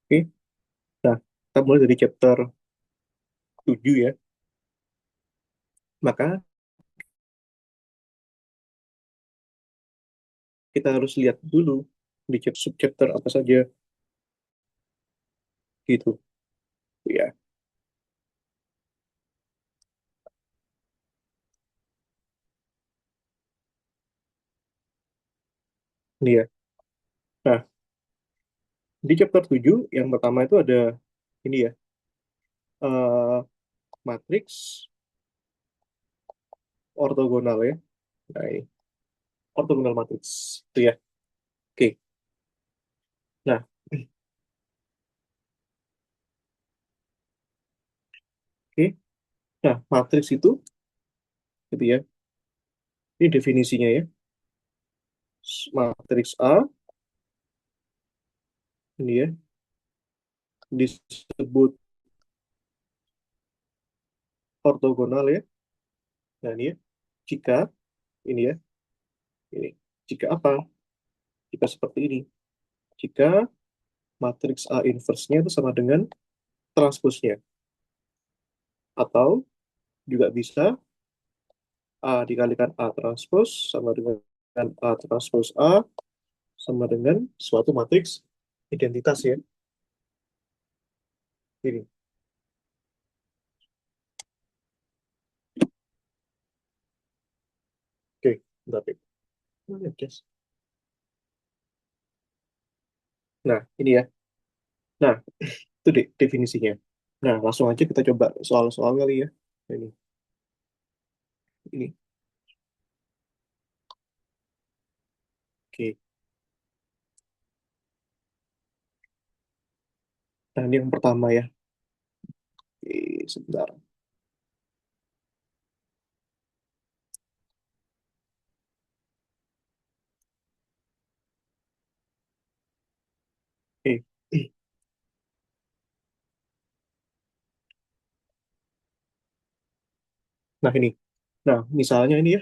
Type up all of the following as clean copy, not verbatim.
Oke, nah kita mulai dari chapter 7 ya. Maka kita harus lihat dulu di subchapter apa saja gitu ya. Ini ya. Nah, di chapter 7 yang pertama itu ada ini ya, eh matriks ortogonal ya. Nah, ini ortogonal matriks itu ya. Oke. Nah, oke. Nah, matriks itu gitu ya. Ini definisinya ya. Matriks A ini ya disebut ortogonal ya. Nah, ini ya. Jika ini ya, ini. Jika apa? Jika seperti ini. Jika matriks A inverse-nya itu sama dengan transposnya. Atau juga bisa A dikalikan A transpos sama dengan A transpos A sama dengan suatu matriks identitas ya. Ini. Oke, bentar, Pip. Mana, Jess? Nah, ini ya. Nah, itu definisinya. Nah, langsung aja kita coba soal-soal kali ya. Ini. Oke. Nah, ini yang pertama ya. Oke, sebentar. Oke. Nah, ini. Nah, misalnya ini ya,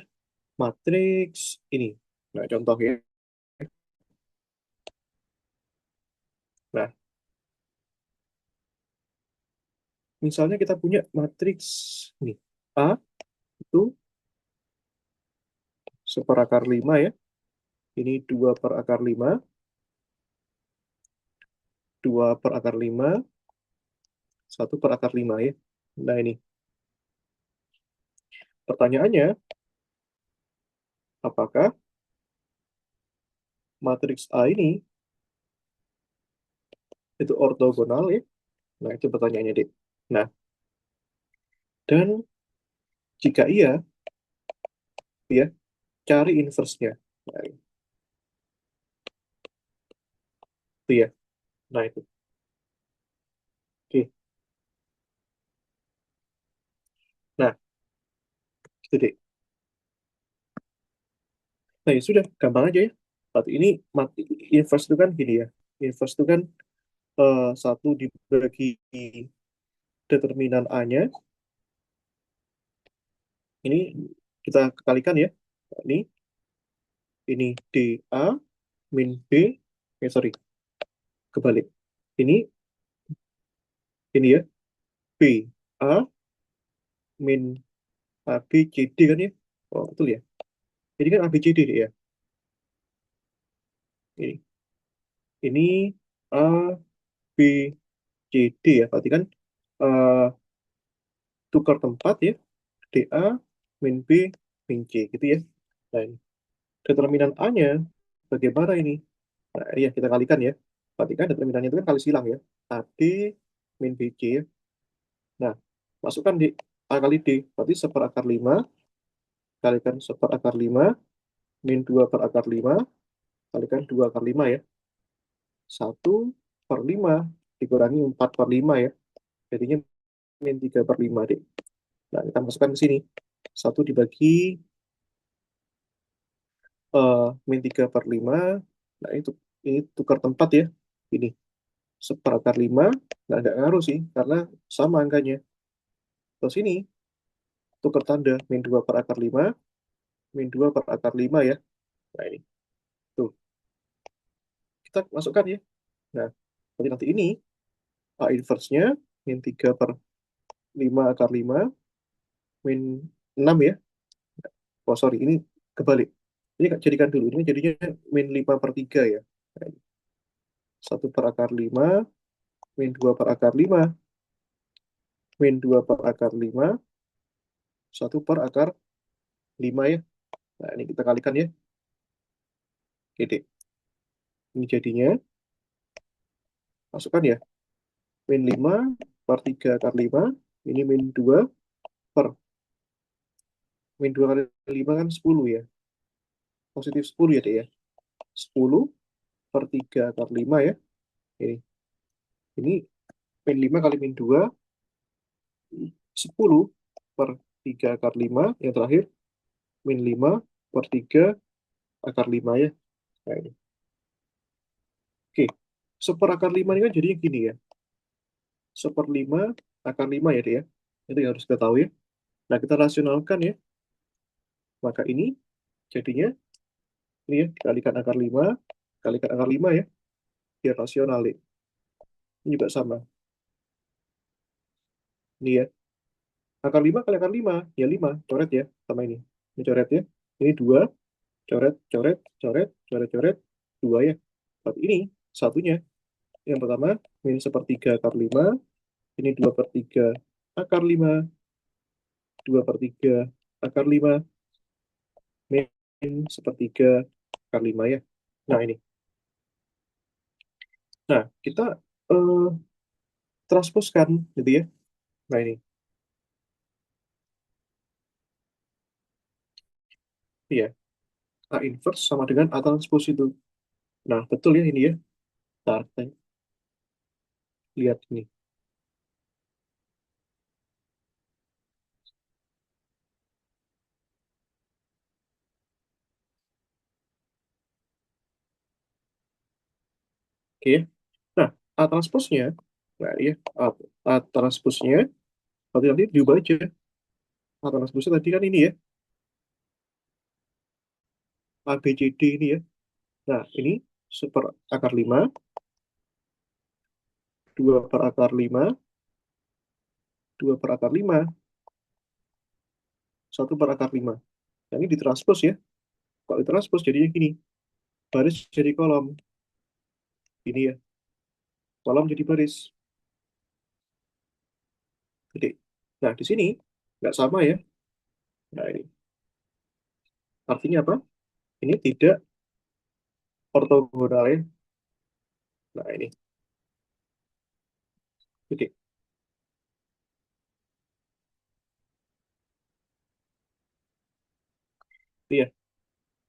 matriks ini. Nah, contoh ya. Nah, misalnya kita punya matriks ini. A itu seperakar 5 ya. Ini 2 per akar 5, 2 per akar 5, 1 per akar 5 ya. Nah, ini. Pertanyaannya, apakah matriks A ini itu ortogonal ya? Nah, itu pertanyaannya, Dek. Nah, dan jika iya, ya, cari inverse-nya. Nah, itu ya. Nah, itu. Oke. Nah, itu, Dek. Nah, ya sudah, gampang aja ya. Berarti ini inverse itu kan gini ya. Inverse itu kan satu dibagi determinan A-nya. Ini kita kalikan ya. Ini DA min B. Sorry, kebalik. Ini ya. B A min A B C D kan ya. Oh, betul ya. Ini kan A B C D ya. Ini A B C D ya. Berarti kan eh, tukar tempat ya. DA min B min C gitu ya. Nah, ini. Determinan A-nya bagaimana ini? Nah, iya kita kalikan ya. Berarti kan determinannya itu kan kali silang ya. AD min BC ya. Nah, masukkan di A kali D. Berarti seperakar 5 kalikan seperakar 5 min 2 per akar 5 kalikan 2 akar 5 ya. 1/5 dikurangi 4/5 ya. Jadinya min 3/5 deh. Nah, kita masukkan ke sini. 1 dibagi eh, min 3/5. Nah, ini tukar tempat ya. Ini seperakar 5. Nah, nggak ngaruh sih, karena sama angkanya. Terus ini tukar tanda min 2 per akar 5, min 2 per akar 5 ya. Nah, ini. Tuh, kita masukkan ya. Nah, berarti nanti ini. A inverse-nya min 3 per 5 akar 5 min 6 ya. Oh sorry, ini kebalik. Ini jadikan dulu, ini jadinya min 5 per 3 ya. Nah, 1 per akar 5 min 2 per akar 5 min 2 per akar 5 1 per akar 5 ya. Nah, ini kita kalikan ya. Oke, ini jadinya, masukkan ya, min 5 per 3 akar 5, ini min 2 per, min 2 kali 5 kan 10 ya. Positif 10 ya, Dek ya. 10 per 3 akar 5 ya. Ini min 5 kali min 2, 10 per 3 akar 5, yang terakhir, min 5 per 3 akar 5 ya. Nah, ini. Oke, seperakar 5 ini kan jadinya gini ya. Seperlima akar 5 ya, Dek ya. Itu yang harus kita tahu ya. Nah, kita rasionalkan ya. Maka ini jadinya, ini ya, dikalikan akar 5, kalikan akar 5 ya. Biar rasional, Dek. Ini juga sama. Ini ya, akar 5 kali akar 5, ya 5, coret ya, sama ini. Ini coret ya. Ini 2, coret, coret, coret, coret, coret, 2 ya. Tapi ini satunya. Yang pertama, min sepertiga akar 5, ini 2 per 3 akar 5, 2 per 3 akar 5, min sepertiga akar 5 ya. Nah, ini. Nah, kita eh, transposkan gitu ya. Nah, ini. Iya, A inverse sama dengan A transpose itu. Nah, betul ya ini ya. Ntar, kita lihat ini. Oke ya. Nah, A transpose-nya, nah ya, A transpose-nya, nanti diubah aja. A transpose tadi kan ini ya, A, B, C, D ini ya. Nah, ini super akar 5, 2 per akar 5, 2 per akar 5, 1 per akar 5. Nah, ini ditranspos ya. Kalau ditranspos jadinya gini. Baris jadi kolom. Ini ya. Kolom jadi baris. Gede. Nah, di sini nggak sama ya. Nah, ini. Artinya apa? Ini tidak ortogonal ya. Nah, ini. Gede. Iya.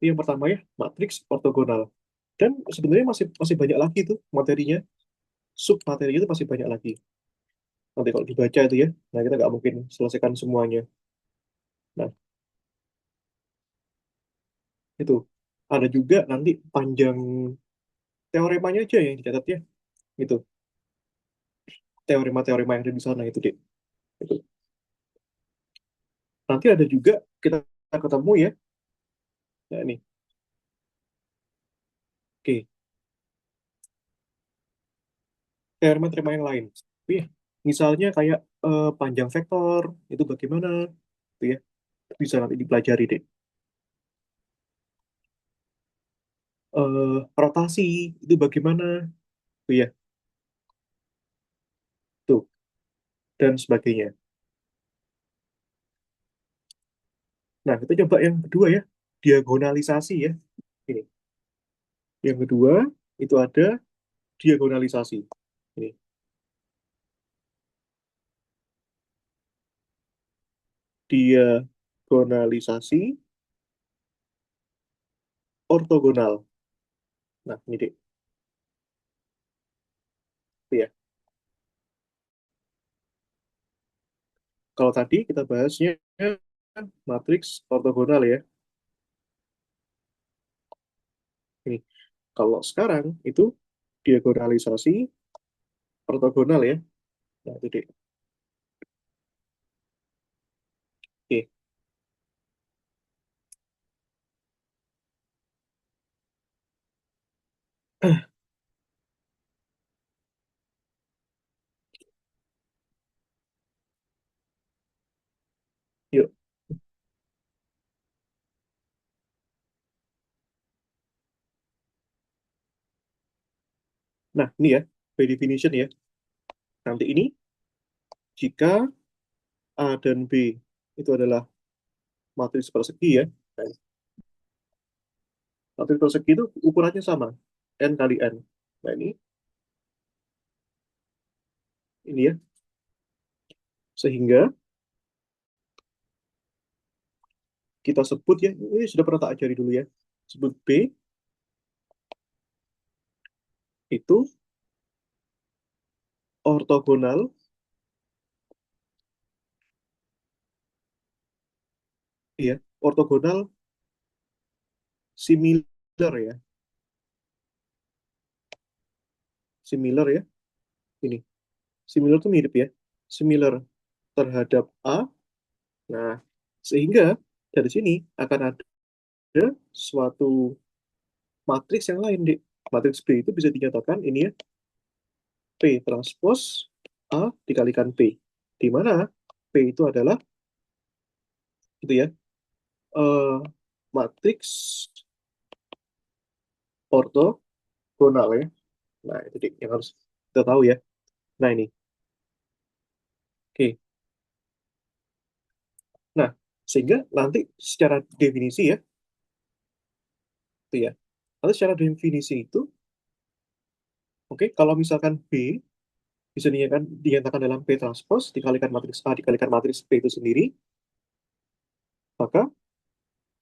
Ini yang pertama ya. Matriks ortogonal. Dan sebenarnya masih masih banyak lagi tuh materinya. Sub materinya itu masih banyak lagi. Nanti kalau dibaca itu ya. Nah, kita nggak mungkin selesaikan semuanya. Nah, itu. Ada juga nanti panjang teoremanya aja yang dicatat ya. Itu. Teorema-teorema yang ada di sana itu, Dek. Itu. Nanti ada juga kita ketemu ya. Nah, ini. Oke. Teorema-teorema yang lain. Tapi ya, misalnya kayak panjang vektor, itu bagaimana? Itu ya. Bisa nanti dipelajari, Dek. Rotasi, itu bagaimana? Itu ya. Tuh. Dan sebagainya. Nah, kita coba yang kedua ya. Diagonalisasi ya. Ini. Yang kedua, itu ada diagonalisasi. Ini. Diagonalisasi ortogonal. Nah, ini deh. Itu ya. Kalau tadi kita bahasnya matriks ortogonal ya. Ini. Kalau sekarang itu diagonalisasi ortogonal ya. Nah, itu deh. Oke. Nah, ini ya, by definition ya. Nanti ini, jika A dan B itu adalah matriks persegi ya. Nah, matriks persegi itu ukurannya sama, N kali N. Nah, ini ya. Sehingga kita sebut ya, ini sudah pernah tak ajari dulu ya. Sebut B itu ortogonal, ya, ortogonal similar ya. Similar ya. Ini, similar itu mirip ya. Similar terhadap A. Nah, sehingga dari sini akan ada suatu matriks yang lain, Dik. Matriks B itu bisa dinyatakan ini ya, P transpos A dikalikan P. Di mana P itu adalah itu ya, eh, matriks ortogonal ya. Nah, itu Dik, yang harus kita tahu ya. Nah, ini. Oke. Nah, sehingga nanti secara definisi ya, itu ya. Nanti secara definisi itu, oke, kalau misalkan B bisa dinyatakan dalam P transpos dikalikan matriks A dikalikan matriks P itu sendiri, maka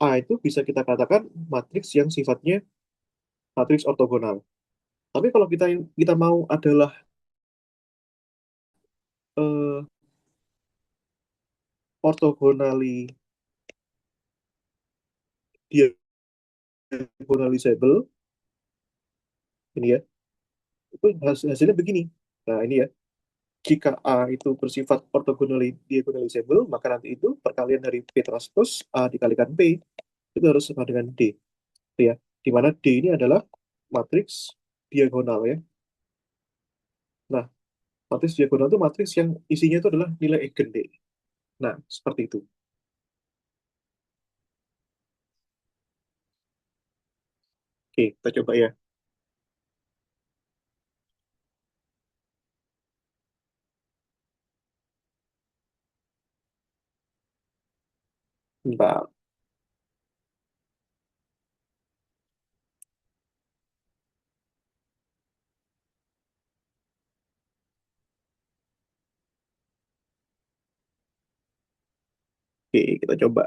A itu bisa kita katakan matriks yang sifatnya matriks ortogonal. Tapi kalau kita mau adalah eh, orthogonally diagonalizable, ini ya, itu hasilnya begini. Nah, ini ya, jika A itu bersifat orthogonally diagonalizable, maka nanti itu perkalian dari P transpose A dikalikan P itu harus sama dengan D. Itu ya, di mana D ini adalah matriks diagonal ya. Nah, matriks diagonal itu matriks yang isinya itu adalah nilai eigen D. Nah, seperti itu. Oke, kita coba ya. Bentar. Oke, kita coba.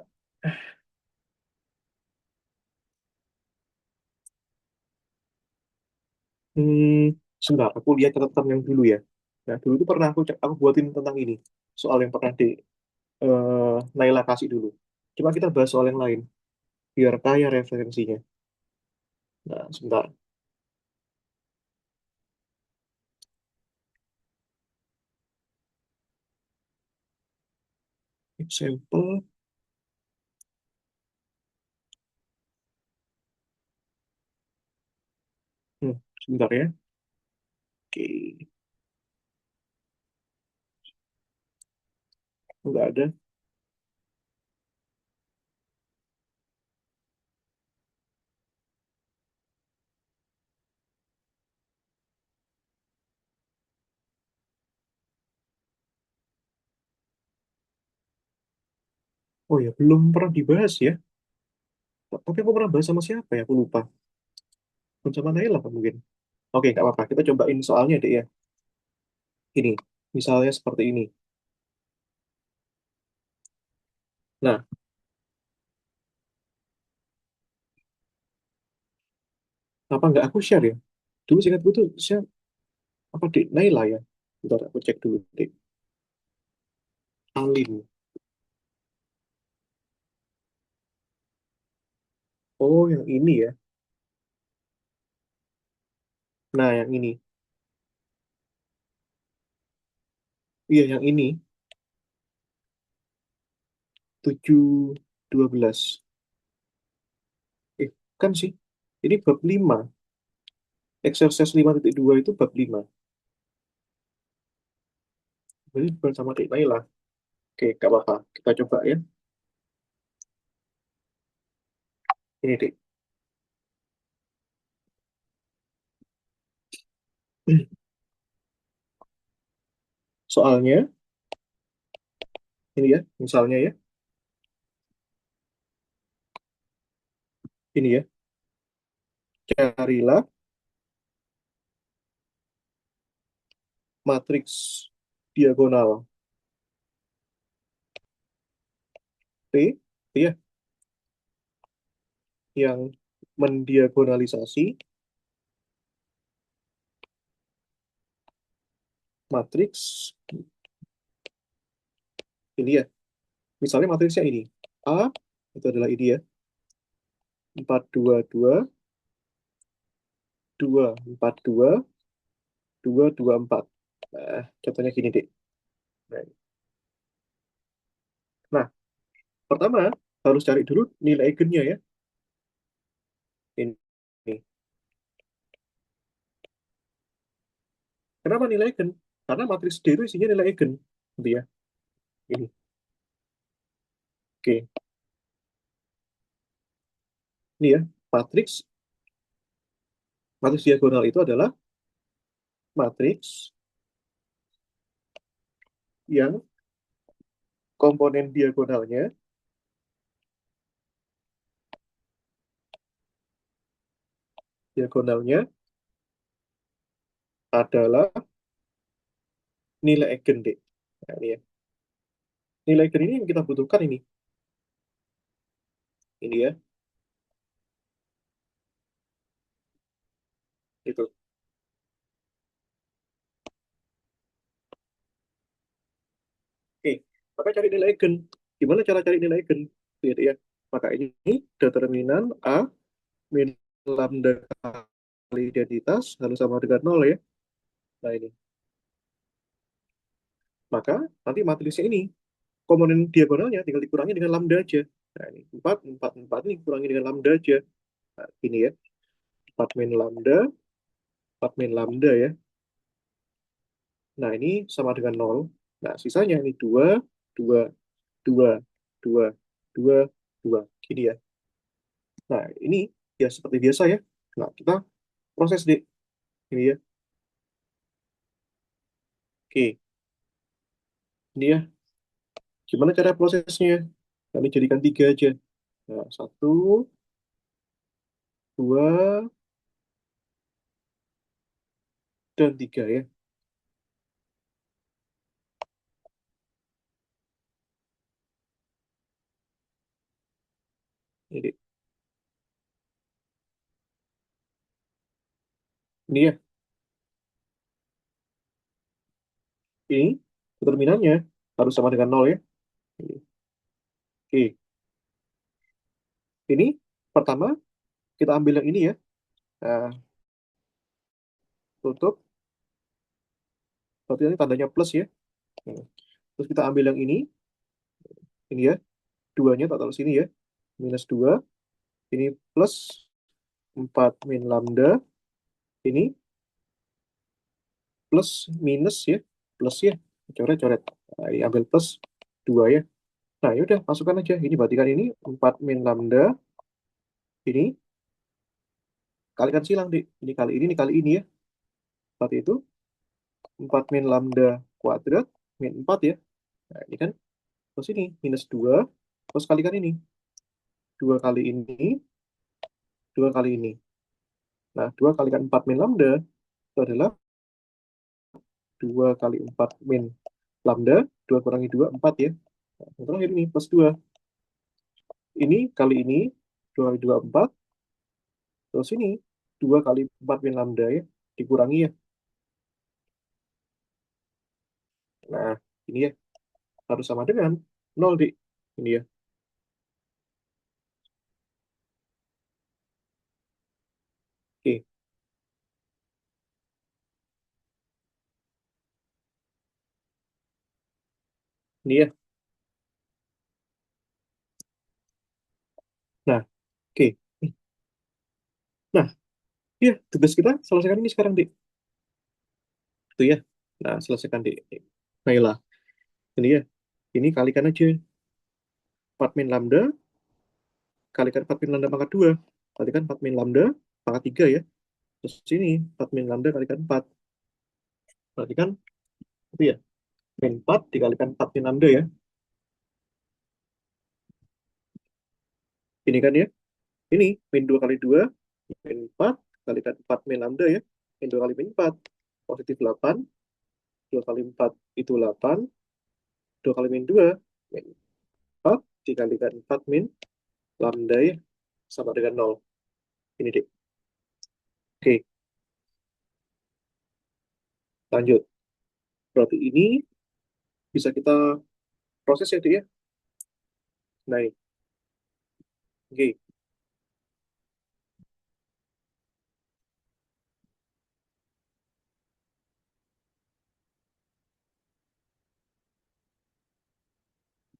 Sebentar, aku lihat catatan yang dulu ya. Nah, dulu itu pernah aku buatin tentang ini. Soal yang pernah Naila kasih dulu. Coba kita bahas soal yang lain, biar kaya referensinya. Nah, sebentar. Example. Sebentar ya. Oke, nggak ada. Oh ya, belum pernah dibahas ya. Tapi aku pernah bahas sama siapa ya? Aku lupa. Bukan sama Naila apa mungkin. Oke, nggak apa-apa. Kita cobain soalnya deh ya. Ini, misalnya seperti ini. Nah, apa nggak aku share ya? Dulu singkatku tuh share apa deh? Naila ya. Bentar, aku cek dulu deh. Alim. Oh, yang ini ya. Nah, yang ini. Iya, yang ini. 712. Kan sih. Ini bab 5. Exercise 5.2 itu bab 5. Berarti bukan sama Dek Naila. Oke, nggak apa-apa. Kita coba ya. Ini, Dek. Soalnya, ini ya, misalnya ya, ini ya, carilah matriks diagonal P, ya, yang mendiagonalisasi matriks ini ya. Misalnya matriksnya ini. A, itu adalah ini ya, 4 2 2 2 4 2 2 2 4. Nah, contohnya gini, Dek. Nah, nah, pertama harus cari dulu nilai eigennya ya. Ini. Ini. Kenapa nilai eigen? Karena matriks D itu isinya nilai eigen. Gitu ya. Ini. Oke. Ini ya. Matriks matriks diagonal itu adalah matriks yang komponen diagonalnya adalah nilai eigen D. Nah, ini ya. Nilai eigen ini yang kita butuhkan ini. Ini ya. Itu. Oke. Maka cari nilai eigen. Gimana cara cari nilai eigen? Gitu ya. Maka ini determinan A min lambda kali identitas harus sama dengan nol ya. Nah ini. Maka nanti matriksnya ini komponen diagonalnya tinggal dikurangi dengan lambda aja. Nah ini 4 4 4 ini kurangi dengan lambda aja. Nah, ini ya. 4 min lambda, 4 min lambda ya. Nah, ini sama dengan nol. Nah, sisanya ini 2 2 2 2 2 2. Gini ya. Nah, ini ya seperti biasa ya. Nah, kita proses deh. Ini ya. Oke. Ini ya. Gimana cara prosesnya? Kami jadikan 3 aja. Nah, 1, 2, dan 3 ya. Ini, ini ya. Ini determinannya harus sama dengan nol ya. Ini. Oke. Ini pertama kita ambil yang ini ya. Nah, tutup. Berarti ini tandanya plus ya. Hmm. Terus kita ambil yang ini ya. Duanya tak taruh sini ya. Minus 2. Ini plus 4 min lambda. Ini plus minus ya. Plus ya. Coret-coret. Nah, ini ambil plus 2 ya. Nah, yaudah masukkan aja. Ini berarti kan ini 4 min lambda. Ini kalikan silang, Dik. Ini kali ini ya. Berarti itu 4 min lambda kuadrat min 4 ya. Nah, ini kan. Terus ini minus 2. Terus kalikan ini. 2 kali ini. 2 kali ini. Nah, 2 kalikan 4 min lambda itu adalah 2 kali 4 min lambda. 2 kurangi 2 4 ya. Nah, yang terakhir ini plus 2. Ini kali ini 2 kali 2 4. Terus ini 2 kali 4 min lambda ya. Dikurangi ya. Nah, ini ya. Harus sama dengan 0, Dik. Ini ya. Oke. Ini ya. Nah, oke. Nah, ya tugas kita selesaikan ini sekarang, Dik. Itu ya. Nah, selesaikan, Dik. Baiklah. Ini ya. Ini kalikan aja 4 min lambda kalikan 4 min lambda pangkat 2. Berarti kan 4 min lambda pangkat 3 ya. Terus sini 4 min lambda kalikan 4. Berarti kan itu ya, min 4 dikalikan 4 min lambda ya. Ini kan ya, ini min 2 kali 2, min 4, kalikan 4 min lambda ya. Min 2 kali min 4, positif 8, 2 kali 4 itu 8, 2 kali min 2, min 4, dikalikan 4 min lambda ya, sama dengan 0. Ini deh. Oke, lanjut. Berarti ini bisa kita proses ya, Dik ya. Nah, ini. Oke,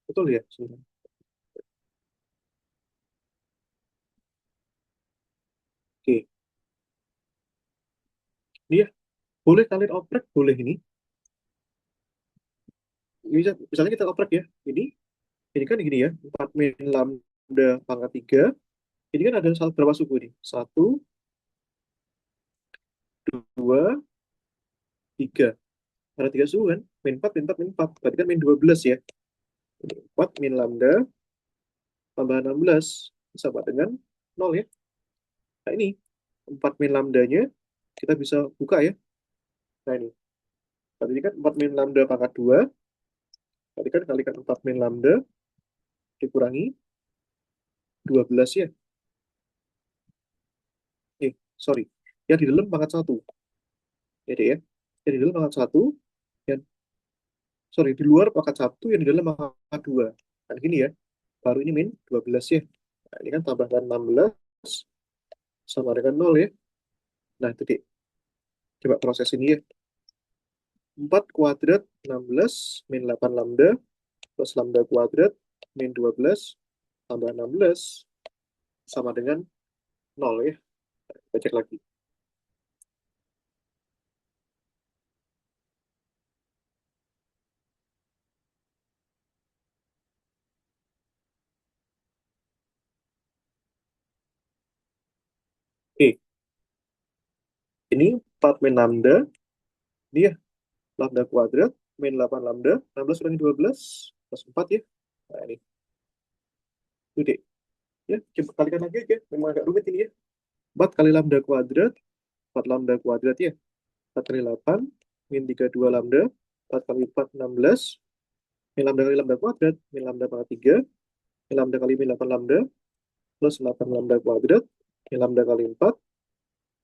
betul ya. Sebentar. Oke, ini ya. Boleh kalian oprek, boleh ini. Misalnya kita oprek ya. Ini kan gini ya. 4 min lambda pangkat 3. Ini kan ada berapa suku nih? Satu, dua, tiga. Ada 3 suku kan? Min 4, min 4, min 4. Berarti kan min 12 ya. Ini 4 min lambda tambah 16 sama dengan 0 ya. Nah ini 4 min lambdanya kita bisa buka ya. Nah ini. Berarti ini kan 4 min lambda pangkat 2. Berarti kan kalikan 4 min lambda dikurangi 12 ya. Sorry. Yang di dalam pangkat 1. Ya, Dek ya. Yang di dalam pangkat 1. Yang, sorry, di luar pangkat 1, yang di dalam pangkat 2. Kan gini ya. Baru ini min 12 ya. Nah, ini kan tambahkan 16 sama dengan 0 ya. Nah, itu Dek. Coba proses ini ya. 4 kuadrat 16 min 8 lambda plus lambda kuadrat min 12 tambah 16 sama dengan 0 ya. Kita cek lagi. Oke, ini 4 min lambda. Ini ya, lambda kuadrat min 8 lambda. 16 kurangi 12 plus 4 ya. Nah, ini. Itu Dek. Ya, coba kalikan lagi aja. Memang agak rumit ini ya. 4 kali lambda kuadrat. 4 lambda kuadrat ya. 4 kali 8. Min 32 lambda. 4 kali 4, 16. Min lambda kali lambda kuadrat. Min lambda pangkat 3. Min lambda kali min 8 lambda. Plus 8 lambda kuadrat. Min lambda kali 4.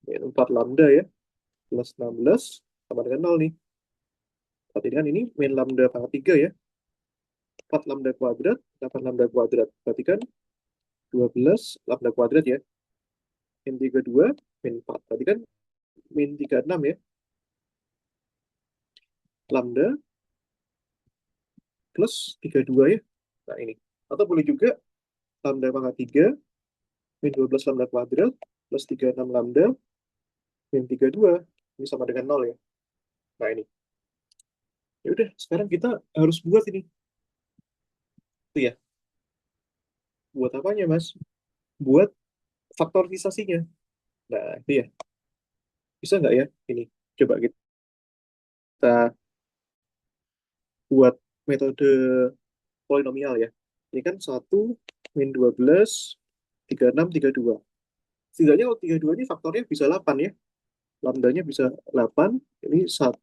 Min 4 lambda ya. Plus 16. Sama dengan 0 nih. Berarti kan ini min lambda pangkat 3 ya. 4 lambda kuadrat. 8 lambda kuadrat. Berarti kan 12 lambda kuadrat ya. Min 32. Min 4. Berarti kan min 36 ya. Lambda plus 32 ya. Nah ini. Atau boleh juga lambda pangkat 3 min 12 lambda kuadrat plus 36 lambda min 32. Ini sama dengan 0 ya. Nah ini. Ya udah, sekarang kita harus buat ini. Itu ya. Buat apanya, Mas? Buat faktorisasinya. Nah, itu ya. Bisa nggak ya? Ini. Coba kita buat metode polinomial ya. Ini kan 1 min 12 36 32. Setidaknya kalau 32 ini faktornya bisa 8 ya. Lambdanya bisa 8. Ini 1,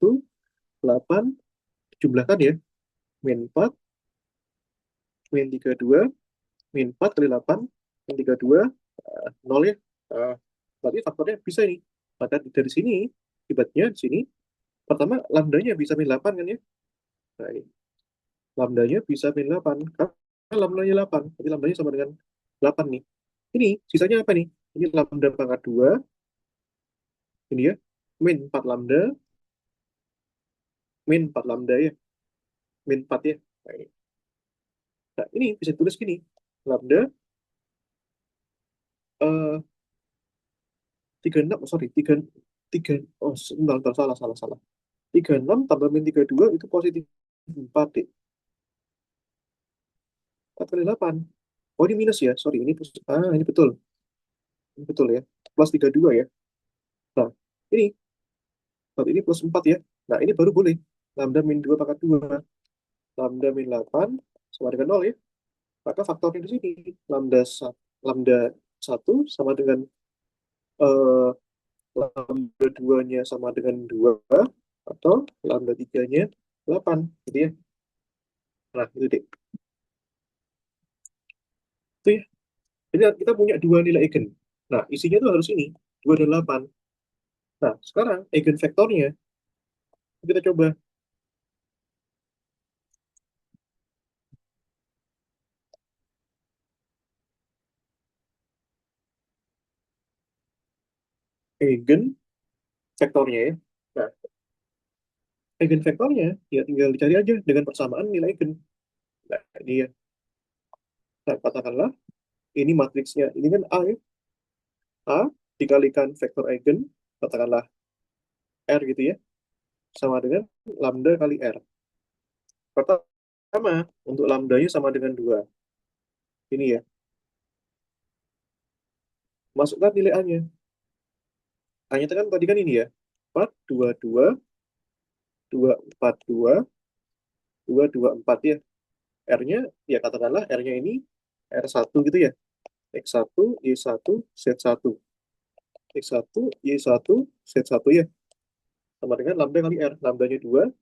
8, jumlahkan ya. Min 4, min 32, min 4 kali 8, min 32, 0 ya. Eh, Berarti faktornya bisa ini. Maka dari sini, akibatnya di sini, pertama lambdanya bisa min 8 kan ya. Nah ini, lambdanya bisa min 8. Karena lambdanya 8, jadi lambdanya sama dengan 8 nih. Ini, sisanya apa nih? Ini lambda pangkat 2, ini ya, min 4 lambda, min 4 lambda ya, min 4 ya. Nah, ini bisa tulis gini, lambda 36, oh sorry, 3, 3, oh sebentar, sebentar, salah, salah, salah. 36 tambah min 32 itu positif 4, deh. 4 kali 8. Oh ini minus ya, sorry, ini plus, ini betul. Ini betul ya, plus 32 ya. Nah, ini, berarti ini plus 4 ya. Nah, ini baru boleh. Lambda min 2 pangkat 2. Lambda min 8 sama dengan 0 ya. Maka faktornya di sini. Lambda 1 sama dengan eh, lambda 2-nya sama dengan 2 atau lambda 3-nya 8 gitu ya. Nah, itu deh. Itu ya. Jadi kita punya dua nilai eigen. Nah, isinya tuh harus ini, 2 dan 8. Nah, sekarang eigenvektornya kita coba. Eigenvektornya ya. Nah, eigenvektornya ya tinggal dicari aja dengan persamaan nilai eigen. Nah, ini ya. Nah, katakanlah ini matriksnya. Ini kan A ya. A dikalikan vektor eigen, katakanlah R gitu ya, sama dengan lambda kali R. Pertama, untuk lambdanya sama dengan 2. Ini ya, masukkan nilai A-nya. A-nya kan tadi kan ini ya, 4, 2, 2, 2, 4, 2, 2, 2, 4 ya. R-nya, ya katakanlah R-nya ini R1 gitu ya. X1, Y1, Z1. X1, Y1, Z1 ya. Sama dengan lambda kali R. Lambdanya 2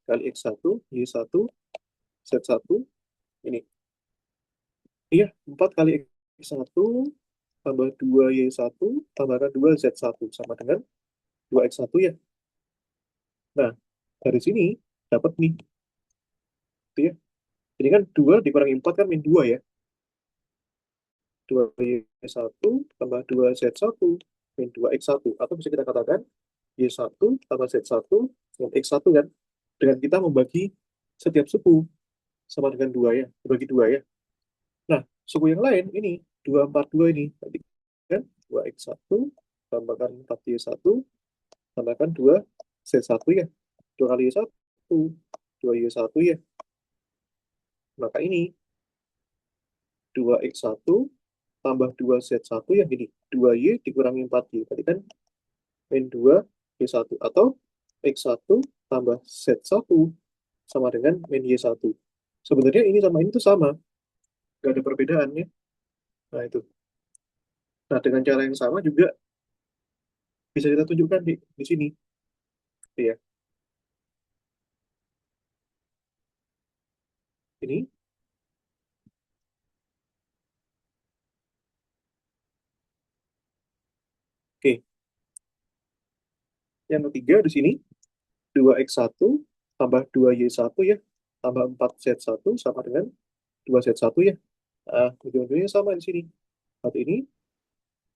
kali X1, Y1, Z1. Ini. Iya, 4 kali X1 tambah 2Y1 tambahkan 2Z1 sama dengan 2X1 ya. Nah, dari sini dapat nih, gitu ya. Ini kan 2 dikurangi 4 kan min 2 ya. 2Y1 tambah 2Z1 min 2X1. Atau bisa kita katakan Y1 tambah Z1 dengan X1 kan. Dengan kita membagi setiap suku sama dengan 2 ya. Bagi 2 ya. Nah, suku yang lain ini 242 ini. Nanti kan 2X1 tambahkan 4Y1 tambahkan 2Z1 ya. 2 kali Y1, 2Y1 ya. Maka ini 2X1 tambah 2Z1 yang gini. 2Y dikurangi 4Y. Tadi kan min 2Y1. Atau X1 tambah Z1 sama dengan min Y1. Sebenarnya ini sama ini tuh sama. Nggak ada perbedaannya. Nah, itu. Nah, dengan cara yang sama juga bisa kita tunjukkan di sini. Ya, ini. Oke. Yang ketiga di sini. 2X1 tambah 2Y1 ya. Tambah 4Z1 sama dengan 2Z1 ya. Nah, ujung-ujungnya sama di sini. Saat ini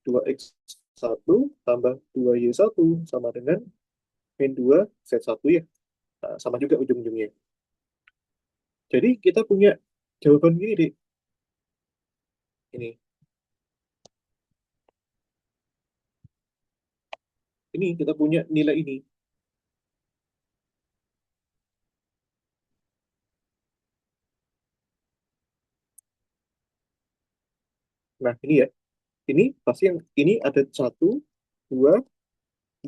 2X1 tambah 2Y1 sama dengan min 2Z1 ya. Nah, sama juga ujung-ujungnya. Jadi kita punya jawaban gini, Dik. Ini. Ini kita punya nilai ini. Nah, ini ya. Ini pasti yang ini ada 1, 2,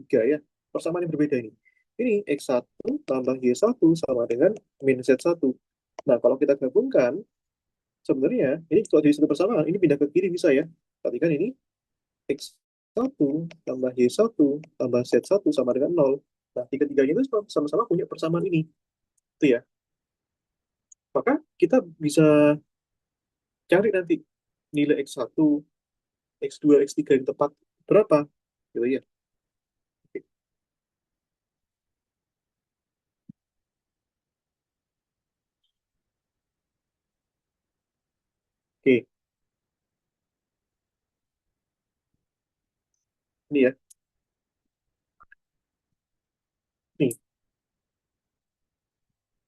3 ya. Persamaan yang berbeda ini. Ini X1 tambah Y1 sama dengan min Z1. Nah, kalau kita gabungkan, sebenarnya ini kalau jadi satu persamaan, ini pindah ke kiri bisa ya. Berarti kan ini X1 tambah Y1 tambah Z1 sama dengan 0. Nah, tiga-tiganya itu sama-sama punya persamaan ini. Itu ya. Maka kita bisa cari nanti nilai X1, X2, X3 yang tepat berapa. Gitu ya. Oke, oke. Ini ya. Nih,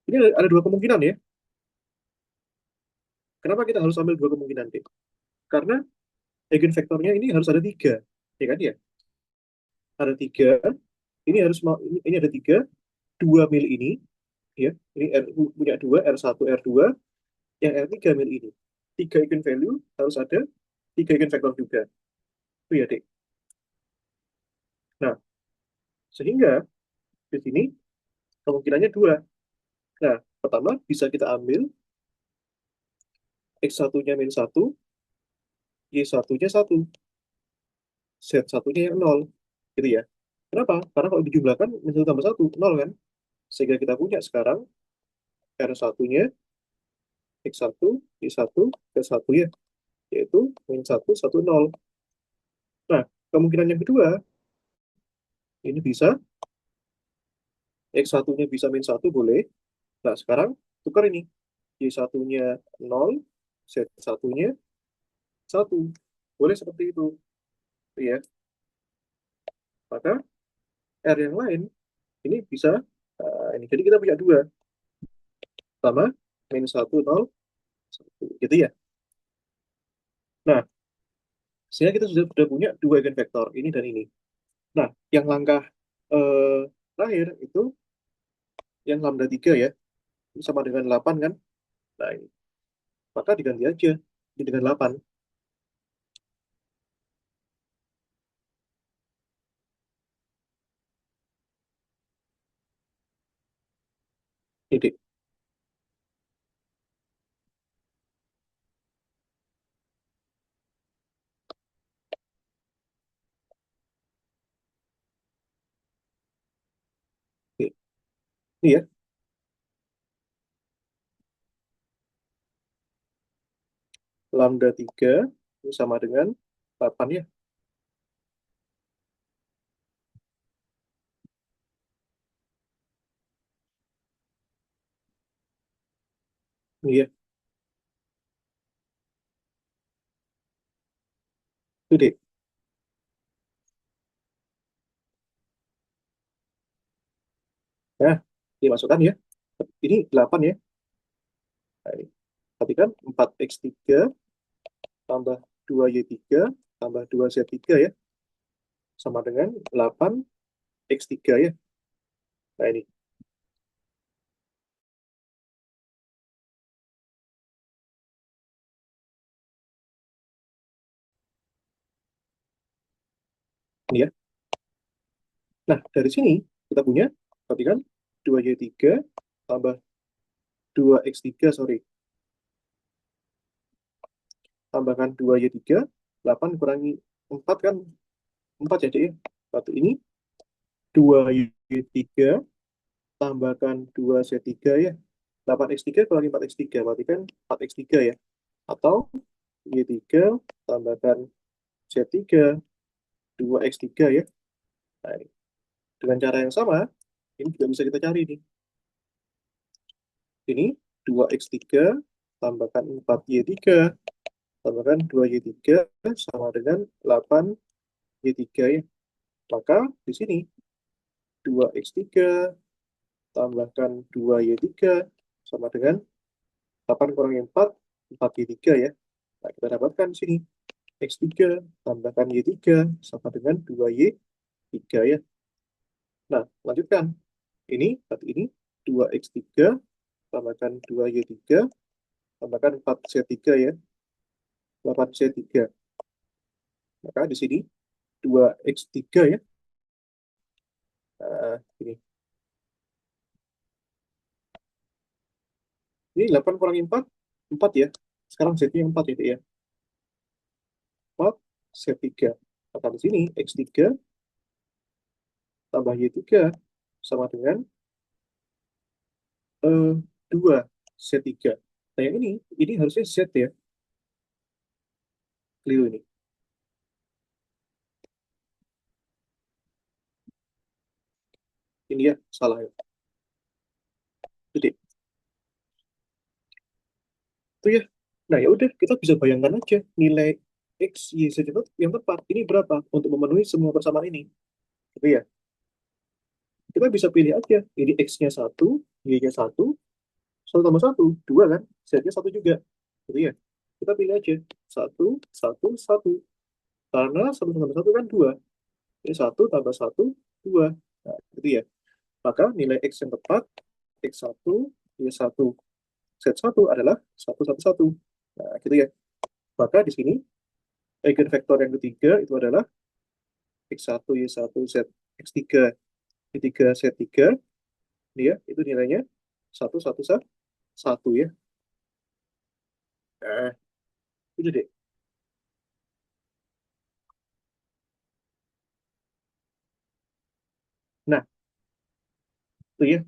ini ada dua kemungkinan ya. Kenapa kita harus ambil dua kemungkinan, Dik? Karena eigenvektornya ini harus ada tiga. Ya kan ya? Ada tiga. Ini harus mau ini ada tiga. Dua mil ini, ya. Ini R, punya dua, R1, R2. Yang R3 mil ini. Tiga eigenvalue harus ada tiga eigenvektor juga. Itu ya, Dik. Nah, sehingga Di sini kemungkinannya dua. Nah, pertama bisa kita ambil X satunya min satu, Y satunya satu, Z satunya yang nol. Gitu ya. Kenapa? Karena kalau dijumlahkan min satu tambah satu, nol kan? Sehingga kita punya sekarang R satunya X satu, Y satu, Z satu ya. Yaitu min satu, satu, nol. Nah, kemungkinan yang kedua, ini bisa X satunya bisa min satu boleh. Nah, sekarang tukar ini. Y satunya nol, Z satunya satu. Boleh seperti itu. Ya. Maka R yang lain ini bisa ini. Jadi kita punya dua. Sama min satu, nol, satu. Gitu ya. Nah, sehingga kita sudah punya dua eigenvektor, ini dan ini. Nah, yang langkah terakhir itu yang lambda 3 ya, sama dengan 8 kan? Nah, ini. Maka diganti aja ini dengan 8. Ini. Ini ya, lambda 3 ini sama dengan 8 ya. Ini ya, itu deh. Nah, dimasukkan ya. Ini 8 ya. Nah, ini. Perhatikan 4x3 tambah 2y3 tambah 2z3 ya. Sama dengan 8x3 ya. Nah, ini ya. Nah, dari sini kita punya, perhatikan, 2y3 tambah 2x3, sorry. Tambahkan 2y3, 8 kurangi 4 kan 4 ya, Dek ya. Satu ini 2y3 tambahkan 2z3 ya. 8x3 kurangi 4x3, berarti kan 4x3 ya. Atau y3 tambahkan z3, 2x3 ya. Nah, ini. Dengan cara yang sama, ini juga bisa kita cari nih. Ini 2x3 tambahkan 4y3 tambahkan 2y3 sama dengan 8y3 ya. Maka di sini 2x3 tambahkan 2y3 sama dengan 8 kurangi 4, 4y3 ya. Nah, kita dapatkan di sini x3 tambahkan y3 sama dengan 2y3 ya. Nah, lanjutkan. Ini, berarti ini 2x3 tambahkan 2y3 tambahkan 4z3 ya. 8z3. Maka di sini 2x3 ya. Ini. Ini 8 kurangi 4, 4 ya. Sekarang Z-nya 4 ya, Dek ya. 4, Z3. Maka di sini X3 tambah Y3 sama dengan 2 Z3. Nah, yang ini harusnya Z ya. Keliru ini. Ini ya, salah ya. Jadi, itu ya. Nah, ya udah, kita bisa bayangkan aja nilai X, Y, Z yang tepat. Ini berapa untuk memenuhi semua persamaan ini. Gitu ya. Kita bisa pilih aja. Ini X-nya 1, Y-nya 1, 1 tambah 1, 2 kan? Z-nya 1 juga. Gitu ya. Kita pilih aja. 1, 1, 1. Karena 1 tambah 1 kan 2. Ini 1 tambah 1, 2. Nah, gitu ya. Maka nilai X yang tepat, X1, Y1, Z1 adalah 1, 1, 1. Nah, gitu ya. Maka di sini, eigenvektor yang ketiga itu adalah X1, Y1, Z, X3. di 3 set 3 dia itu nilainya satu satu satu ya. Eh, itu deh. Nah, itu ya.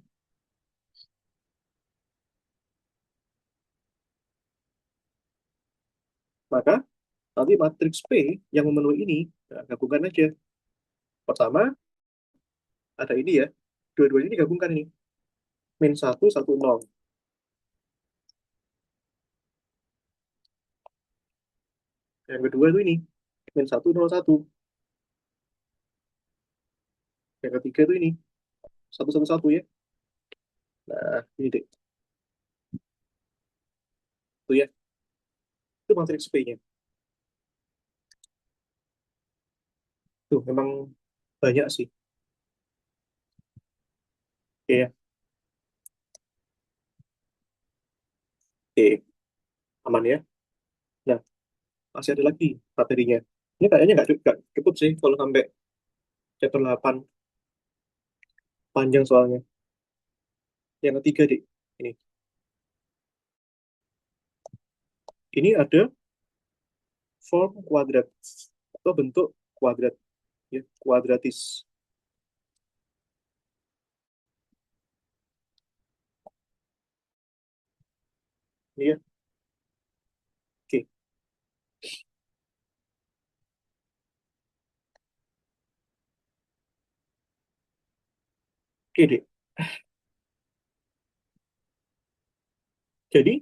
Maka nanti matriks P yang memenuhi ini, nah, gabungkan aja. Pertama, ada ini ya. Dua-duanya ini gabungkan ini. Min satu satu nol. Yang kedua itu ini. Min satu nol satu. Yang ketiga itu ini. Satu satu satu ya. Nah, ini deh. Itu ya. Itu matriks P-nya. Tuh, memang banyak sih. Oke, ya. Oke, aman ya. Nah, masih ada lagi materinya. Ini kayaknya nggak cukup sih kalau sampai chapter 8. Panjang soalnya. Yang ketiga, deh. Ini. Ini ada form kuadrat atau bentuk kuadrat ya, kuadratis. Ini ya. Oke. Oke, deh. Jadi,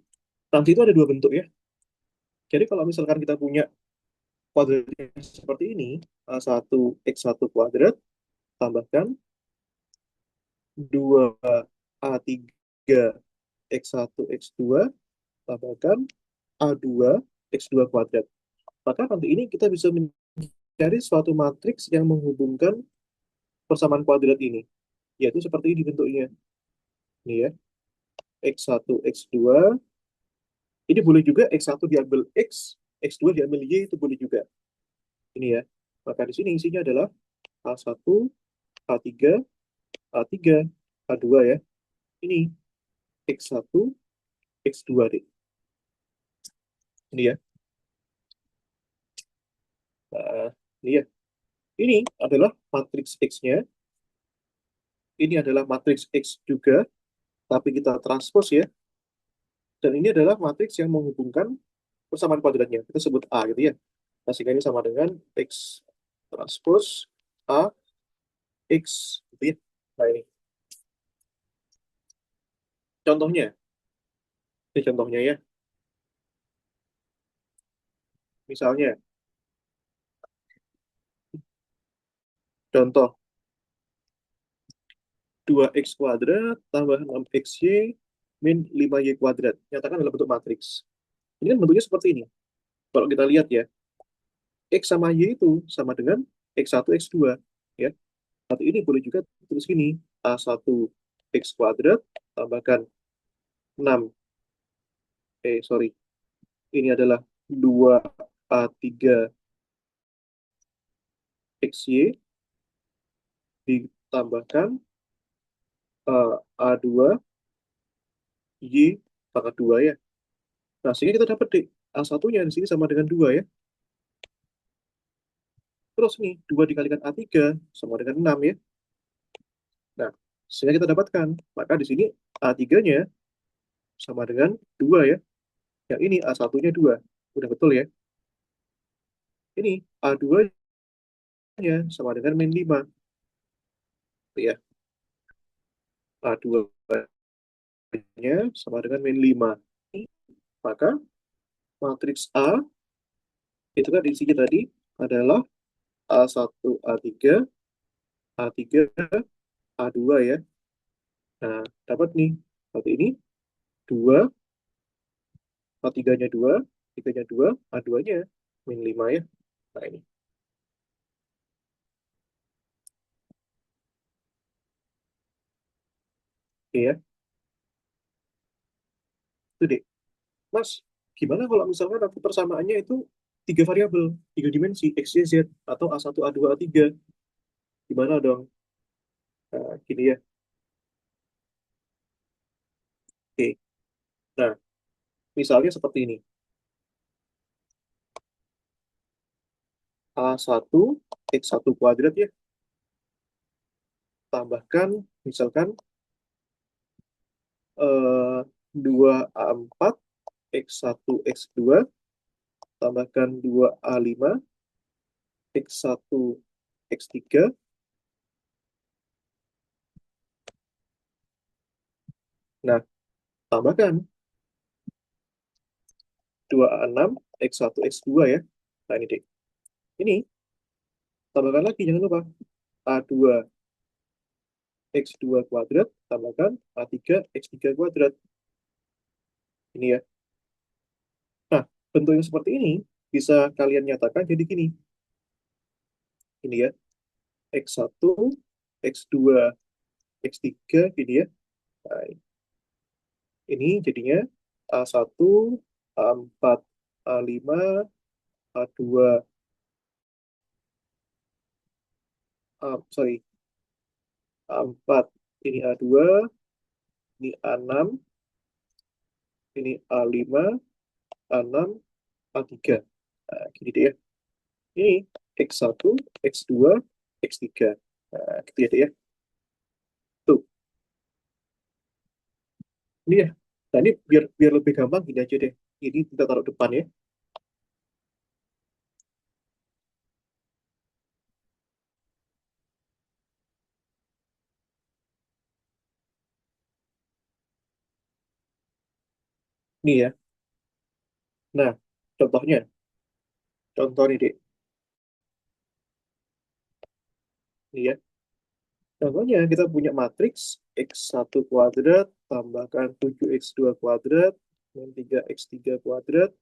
nanti itu ada dua bentuk ya. Jadi kalau misalkan kita punya kuadrat yang seperti ini, A1 X1 kuadrat, tambahkan 2 A3 X1 X2, tambahkan A2 X2 kuadrat. Maka nanti ini kita bisa mencari suatu matriks yang menghubungkan persamaan kuadrat ini. Yaitu seperti ini bentuknya. Ini ya, X1, X2. Ini boleh juga X1 diambil X, X2 diambil Y, itu boleh juga. Ini ya. Maka di sini isinya adalah A1, A3, A3, A2 ya. Ini X1, X2 deh. Ini ya. Nah, ini ya. Ini adalah matriks X-nya. Ini adalah matriks X juga, tapi kita transpose ya. Dan ini adalah matriks yang menghubungkan persamaan kuadratnya. Kita sebut A gitu ya. Nah, sehingga ini sama dengan X transpose A X gitu ya. Nah, ini contohnya. Ini contohnya ya. Misalnya, contoh 2x kuadrat tambah 6xy min 5y kuadrat. Nyatakan dalam bentuk matriks. Ini kan bentuknya seperti ini. Kalau kita lihat ya, x sama y itu sama dengan x1, x2. Ya. Tapi ini boleh juga terus gini. A1 x kuadrat tambahkan 6. Sorry. Ini adalah 2 A3 xy ditambahkan A2 y pangkat 2 ya. Nah, sehingga kita dapat deh A1-nya di sini sama dengan 2 ya. Terus nih, 2 dikalikan A3 sama dengan 6 ya. Nah, sehingga kita dapatkan. Maka di sini A3-nya sama dengan 2 ya. Yang ini A1-nya 2. Udah betul ya. Ini A2-nya sama dengan min 5. Ya, A2-nya sama dengan min 5. Maka matriks A itu kan isinya tadi adalah A1, A3, A3, A2 ya. Nah, dapat nih. Berarti ini 2, A3-nya 2, A3-nya 2, A2-nya min 5 ya. Nah, ini. Oke ya. Itu deh. Mas, gimana kalau misalkan aku persamaannya itu tiga variabel, tiga dimensi, X, Y, Z, atau A1, A2, A3? Gimana dong? Nah, gini ya. Oke. Nah, misalnya seperti ini. A1 X1 kuadrat ya. Tambahkan, misalkan 2A4 X1 X2. Tambahkan 2A5 X1 X3. Nah, tambahkan 2A6 X1 X2 ya. Nah, ini deh. Ini, tambahkan lagi, jangan lupa. A2 X2 kuadrat, tambahkan A3 X3 kuadrat. Ini ya. Nah, bentuk yang seperti ini bisa kalian nyatakan jadi gini. Ini ya. X1, X2, X3, gini ya. Nah, ini jadinya A1, A4, A5, A2, sorry, A4, ini A2, ini A6, ini A5, A6, A3. Nah, gini deh ya. Ini X1, X2, X3. Nah, gitu ya deh ya. Tuh, ini ya. Nah, ini biar biar lebih gampang gini aja deh. Ini kita taruh depan ya. Ini ya. Nah, contohnya. Contoh nih, Dek. Ini ya. Contohnya kita punya matriks X1 kuadrat tambahkan 7X2 kuadrat dan 3X3 kuadrat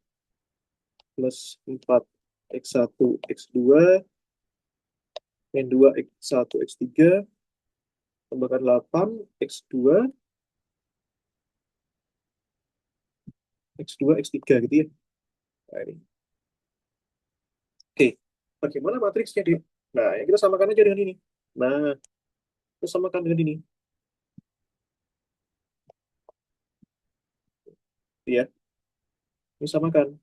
plus 4X1 X2 dan 2X1 X3 tambahkan 8 X2 X2 X3 gitu ya. Nah, ini. Oke, bagaimana matriksnya, Dek? Nah, ya kita samakan aja dengan ini. Nah, kita samakan dengan ini. Ya, ini samakan.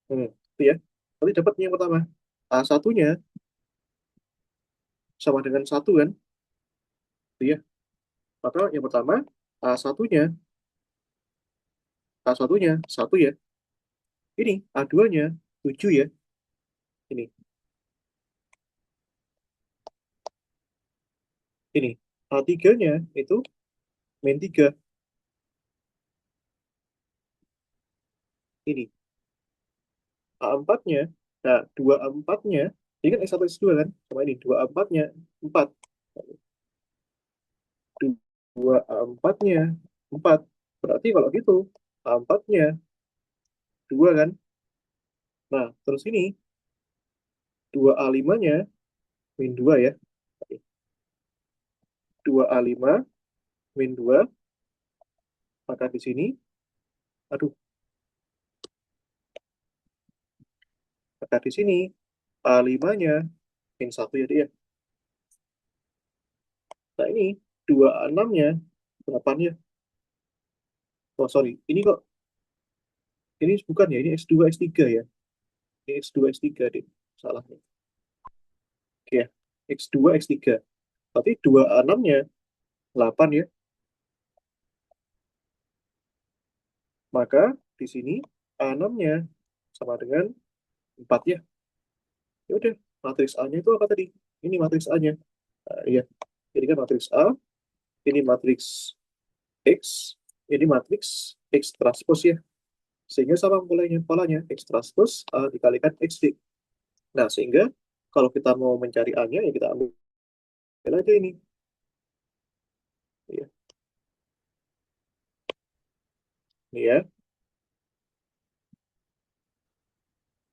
Itu ya. Nanti dapat yang pertama. A1-nya sama dengan 1 kan? Itu ya. Maka yang pertama, A1-nya, A1-nya 1 ya. Ini A2-nya 7 ya. Ini, ini. A3-nya itu min 3. Ini. A4-nya, nah 2A4-nya, ini kan X1 X2 kan? Sama ini, 2A4-nya 4. 2A4-nya 4. Berarti kalau gitu, A4-nya 2 kan? Nah, terus ini 2A5-nya min 2 ya. 2A5 min 2, maka di sini, aduh, maka di sini A5-nya min 1 ya dia. Nah ini 2A6-nya 8 ya. Oh sorry, ini kok, ini bukan ya, ini X2 X3 ya. Ini X2 X3 deh, salahnya. Oke ya, X2 X3. Berarti 2A6-nya 8 ya. Maka di sini A6-nya sama dengan 4 ya. Ya udah, matriks A-nya itu apa tadi? Ini matriks A-nya. Nah, iya. Jadi kan matriks A, ini matriks X, ini matriks X transpose ya. Sehingga sama polanya, polanya X transpose A dikalikan XD. Nah, sehingga kalau kita mau mencari A-nya, ya kita ambil aja ini. Ya, ini ya.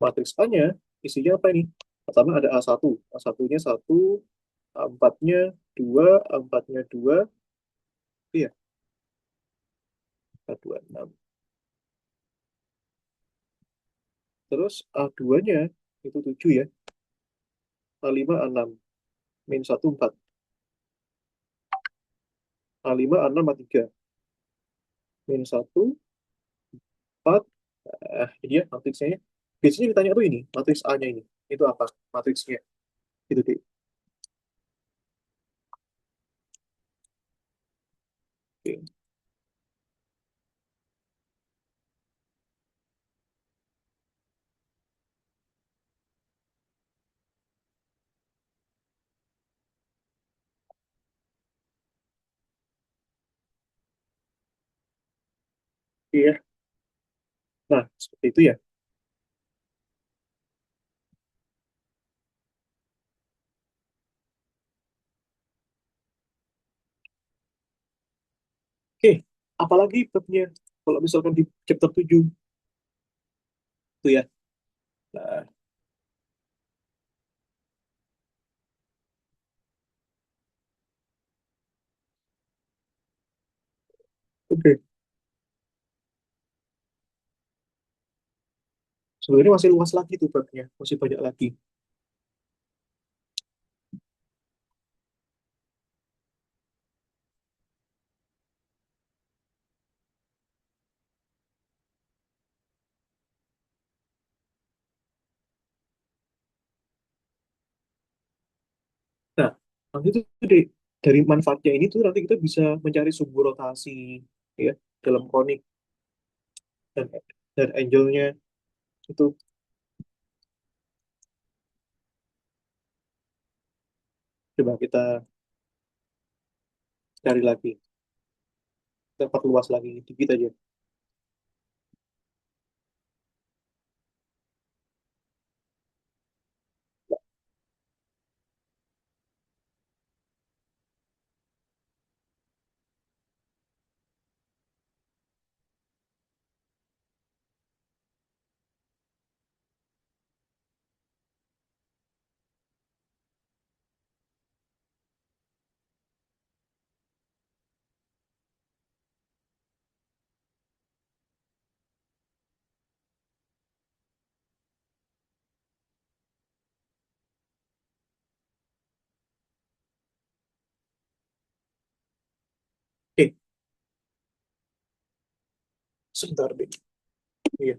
Matriks A-nya isinya apa ini? Pertama ada A1. A1-nya 1, A4-nya 2, A4-nya 2, iya, A26. Terus A2-nya itu 7 ya, A5, A6. Min 1, 4. A5, A6, A3. Min 1, 4. Ini dia matriksnya. Biasanya ditanya tuh ini, matriks A-nya ini. Itu apa? Matriksnya. Itu deh. Oke. Iya. Nah, seperti itu ya. Oke. Apalagi babnya kalau misalkan di chapter 7 itu ya. Nah, oke. Sebenarnya masih luas lagi tuh babnya. Masih banyak lagi. Nah, nanti tuh dari manfaatnya ini tuh nanti kita bisa mencari sumbu rotasi ya dalam konik dan angle-nya itu coba kita cari lagi, kita perluas lagi dikit aja. Oke, sebentar deh. Iya,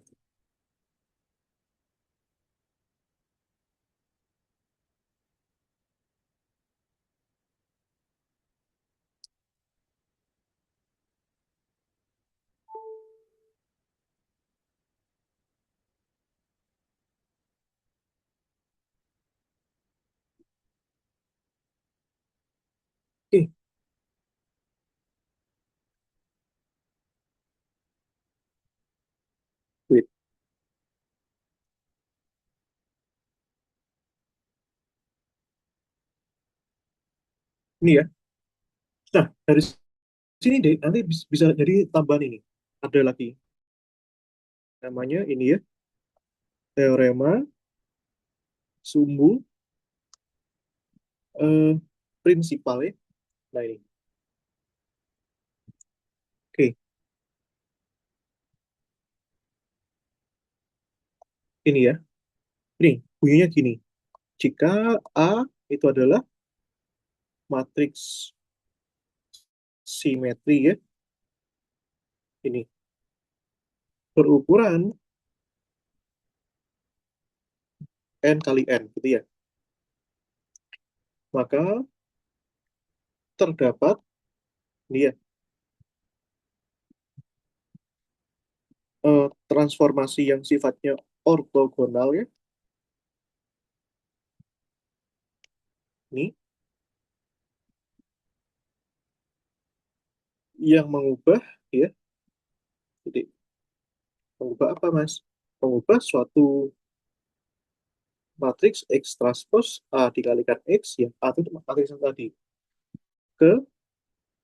oke, wait. Ini ya. Nah, dari sini deh nanti bisa jadi tambahan ini. Ada lagi namanya ini ya, teorema sumbu eh, prinsipal ya. Nah ini, oke, ini ya. Ini bunyinya gini. Jika A itu adalah matriks simetri ya, ini berukuran n kali n gitu ya, maka terdapat ini ya, transformasi yang sifatnya ortogonal ya, ini yang mengubah ya, jadi mengubah apa Mas? Mengubah suatu matriks X transpose A dikalikan X ya, A itu matriks yang tadi, ke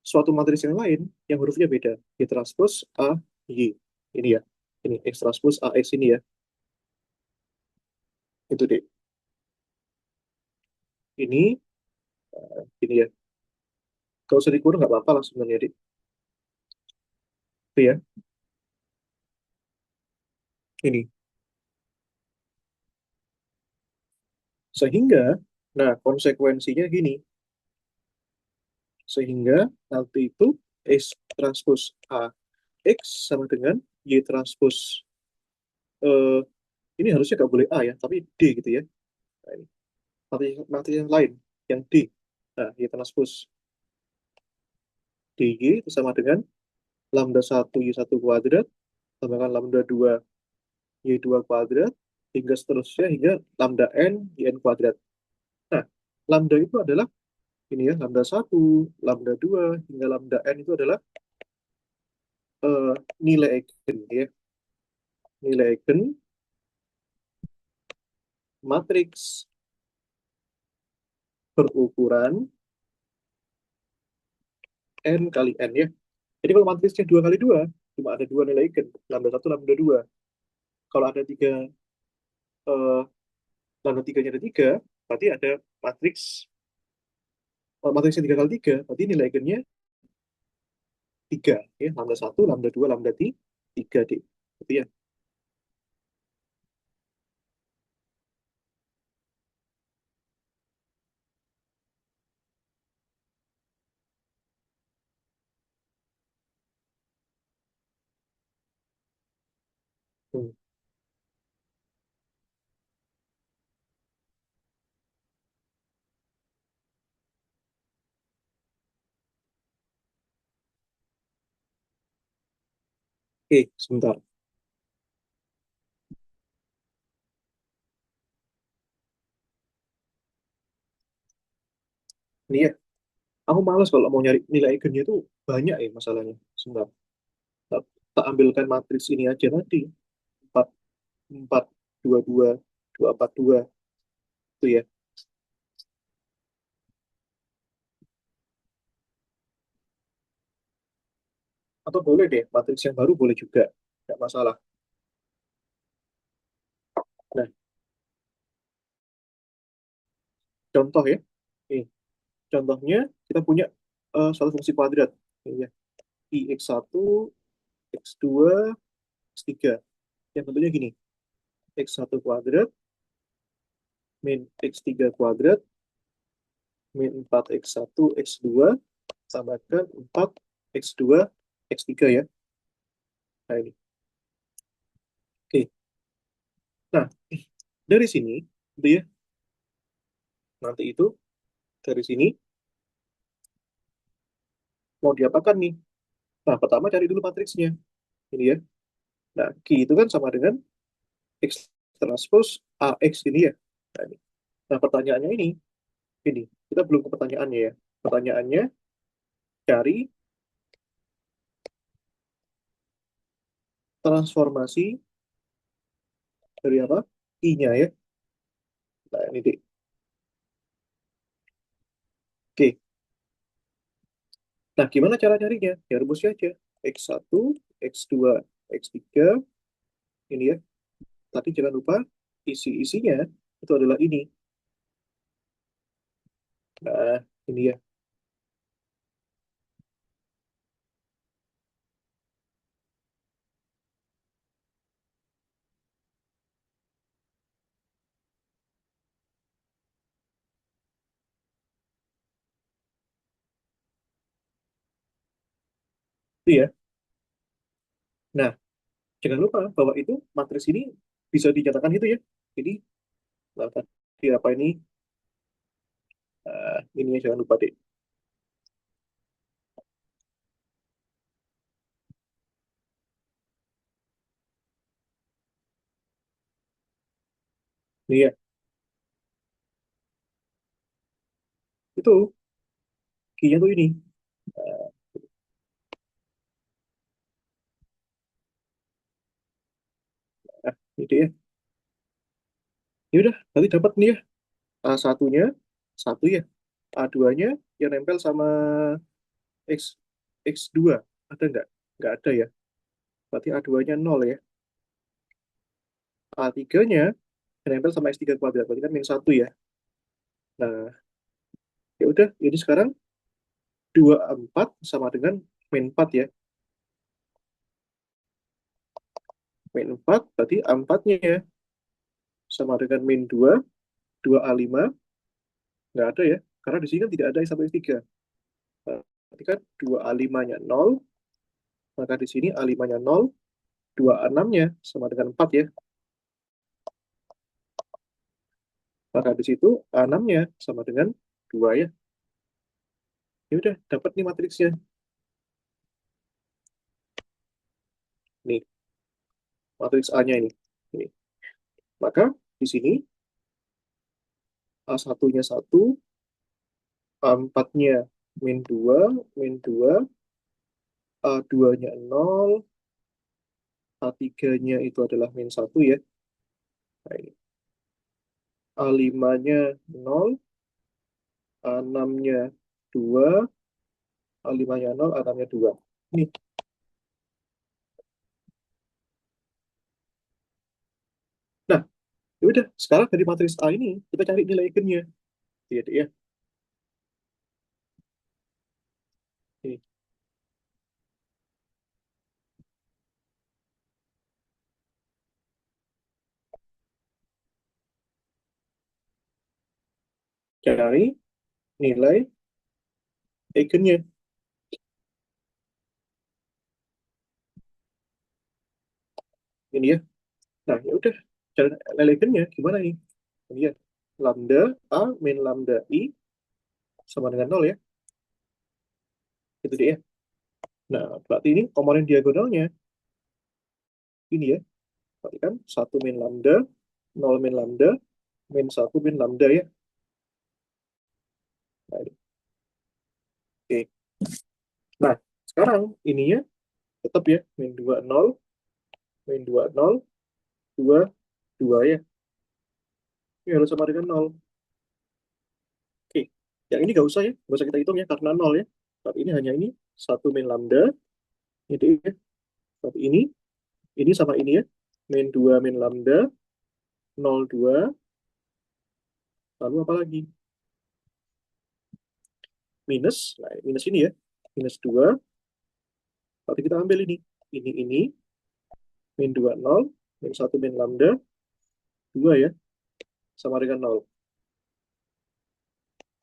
suatu matriks yang lain yang hurufnya beda, Y transpose A Y. Ini ya, ini X transpose A X ini ya, itu deh. Ini ya, kalau usah dikurang nggak apa-apa lah sebenarnya deh. Itu ya, ini. Sehingga Nah, konsekuensinya gini, sehingga nanti itu X transpose A X sama dengan Y transpose eh, ini harusnya nggak boleh A ya, tapi D gitu ya. Nah, ini matris yang lain, yang D. Nah, Y transpose DY itu sama dengan lambda satu Y1 kuadrat tambahkan lambda 2 Y2 kuadrat hingga seterusnya hingga lambda N YN kuadrat. Nah, lambda itu adalah ini ya, lambda satu, lambda 2 hingga lambda N itu adalah eh, nilai eigen ya. Nilai eigen matriks berukuran N kali N ya. Jadi kalau matriksnya 2 kali 2 cuma ada dua nilai eigen, lambda satu, lambda 2. Kalau ada tiga, eh, lambda tiganya ada tiga, berarti ada matriks, matriksnya 3 kali 3 berarti nilai eigennya 3 ya. Lambda satu, lambda 2, lambda 3 D. Gitu ya. Hmm. Oke, sebentar. Ini ya, aku malas kalau mau nyari nilai eigennya itu banyak ya masalahnya. Sebentar. Tak, tak ambilkan matriks ini aja tadi. 4, 4, 2, 2, 2, 4, 2. Itu ya. Atau boleh deh, matriks yang baru boleh juga. Nggak masalah. Nah, contoh ya. Nih, contohnya kita punya satu fungsi kuadrat. Ini ya. I X1, X2, X3. Yang tentunya gini. X1 kuadrat min X3 kuadrat min 4 X1 X2 tambahkan 4 X2 X3 ya. Nah ini. Oke. Nah, dari sini, itu ya, nanti itu dari sini mau diapakan nih? Nah, pertama cari dulu matriksnya. Ini ya. Nah, Q itu kan sama dengan X transpose AX ini ya. Nah, ini. Nah, pertanyaannya ini. Kita belum ke pertanyaannya ya. Pertanyaannya cari transformasi dari apa? I-nya ya. Nah, ini deh. Oke. Nah, gimana cara carinya? Ya rumusnya aja. X1, X2, X3. Ini ya. Tapi jangan lupa isi-isinya itu adalah ini. Nah, ini ya. Itu ya. Nah, jangan lupa bahwa itu matriks ini bisa dinyatakan itu ya. Jadi, nah, tadi apa ini? Ini ya, jangan lupa deh. Ini ya, itu key-nya tuh ini. Ini dia. Ya udah, nanti dapat nih ya. A satunya, satu ya. A duanya yang nempel sama X, X2. Ada nggak? Nggak ada ya. Berarti A duanya nol ya. A tiganya yang nempel sama X3 kuadrat. Berarti kan min satu ya. Nah, ya udah. Jadi sekarang 24 sama dengan min 4 ya. Min 4 berarti A4-nya ya. Sama dengan min 2, 2A5 Nggak ada ya, karena di sini kan tidak ada x satu x tiga. Berarti kan 2A5-nya 0, maka di sini A5-nya 0, 2A6-nya sama dengan 4 ya. Maka di situ A6-nya sama dengan 2 ya. Ya udah, dapat nih matriksnya. Nih, matriks A-nya ini. Ini. Maka di sini A1-nya 1, A4-nya min 2, min 2, A2-nya 0, A3-nya itu adalah min 1 ya. Nah, ini. A5-nya 0, A6-nya 2, A5-nya 0, A6-nya 2. Nih. Nah, ya udah, sekarang dari matriks A ini kita cari nilai eigennya. Iya, ya. Nih, cari nilai eigennya. Ini ya. Nah, ya udah, cari nilai eigennya gimana nih? Ini ya. Lambda A min lambda I sama dengan 0 ya. Itu dia. Nah, berarti ini komponen diagonalnya ini ya. Berarti kan 1 min lambda, 0 min lambda, min 1 min lambda ya. Nah, ini. Oke. Nah, sekarang ininya tetap ya. Min 2, 0, min 2, 0, 2, 2 ya. Ini harus sama dengan 0. Oke. Yang ini nggak usah ya. Nggak usah kita hitung ya, karena 0 ya. Tapi ini hanya ini. 1 min lambda. Ini ya. Tapi ini sama ini ya. Min 2 min lambda, 0, 2. Lalu apa lagi? Minus. Nah, minus ini ya. Minus 2. Berarti kita ambil ini. Ini. Min 2, 0. Min 1 min lambda, 2 ya. Sama dengan 0.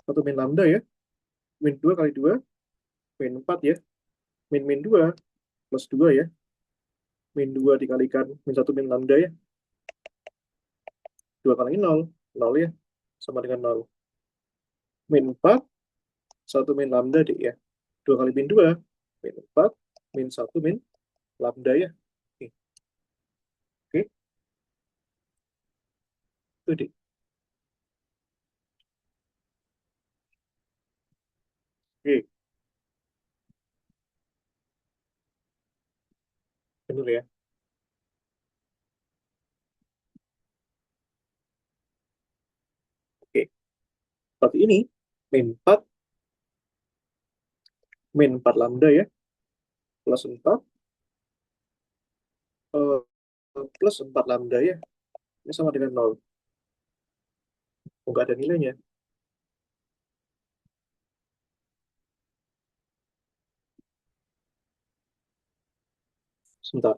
1 min lambda ya. Min 2 kali 2. Min 4 ya. Min 2 plus 2 ya. Min 2 dikalikan min 1 min lambda ya. 2 kali 0. 0 ya. Sama dengan 0. Min 4. 1 min lambda deh ya. 2 kali min 2. Min 4. Min 1 min lambda ya. Oke. Oke. Itu deh. Oke. Benar ya. Oke. Berarti ini min 4. Min 4 lambda ya. Plus 4. eh, plus 4 lambda ya. Ini sama dengan 0. Enggak ada nilainya. Sebentar.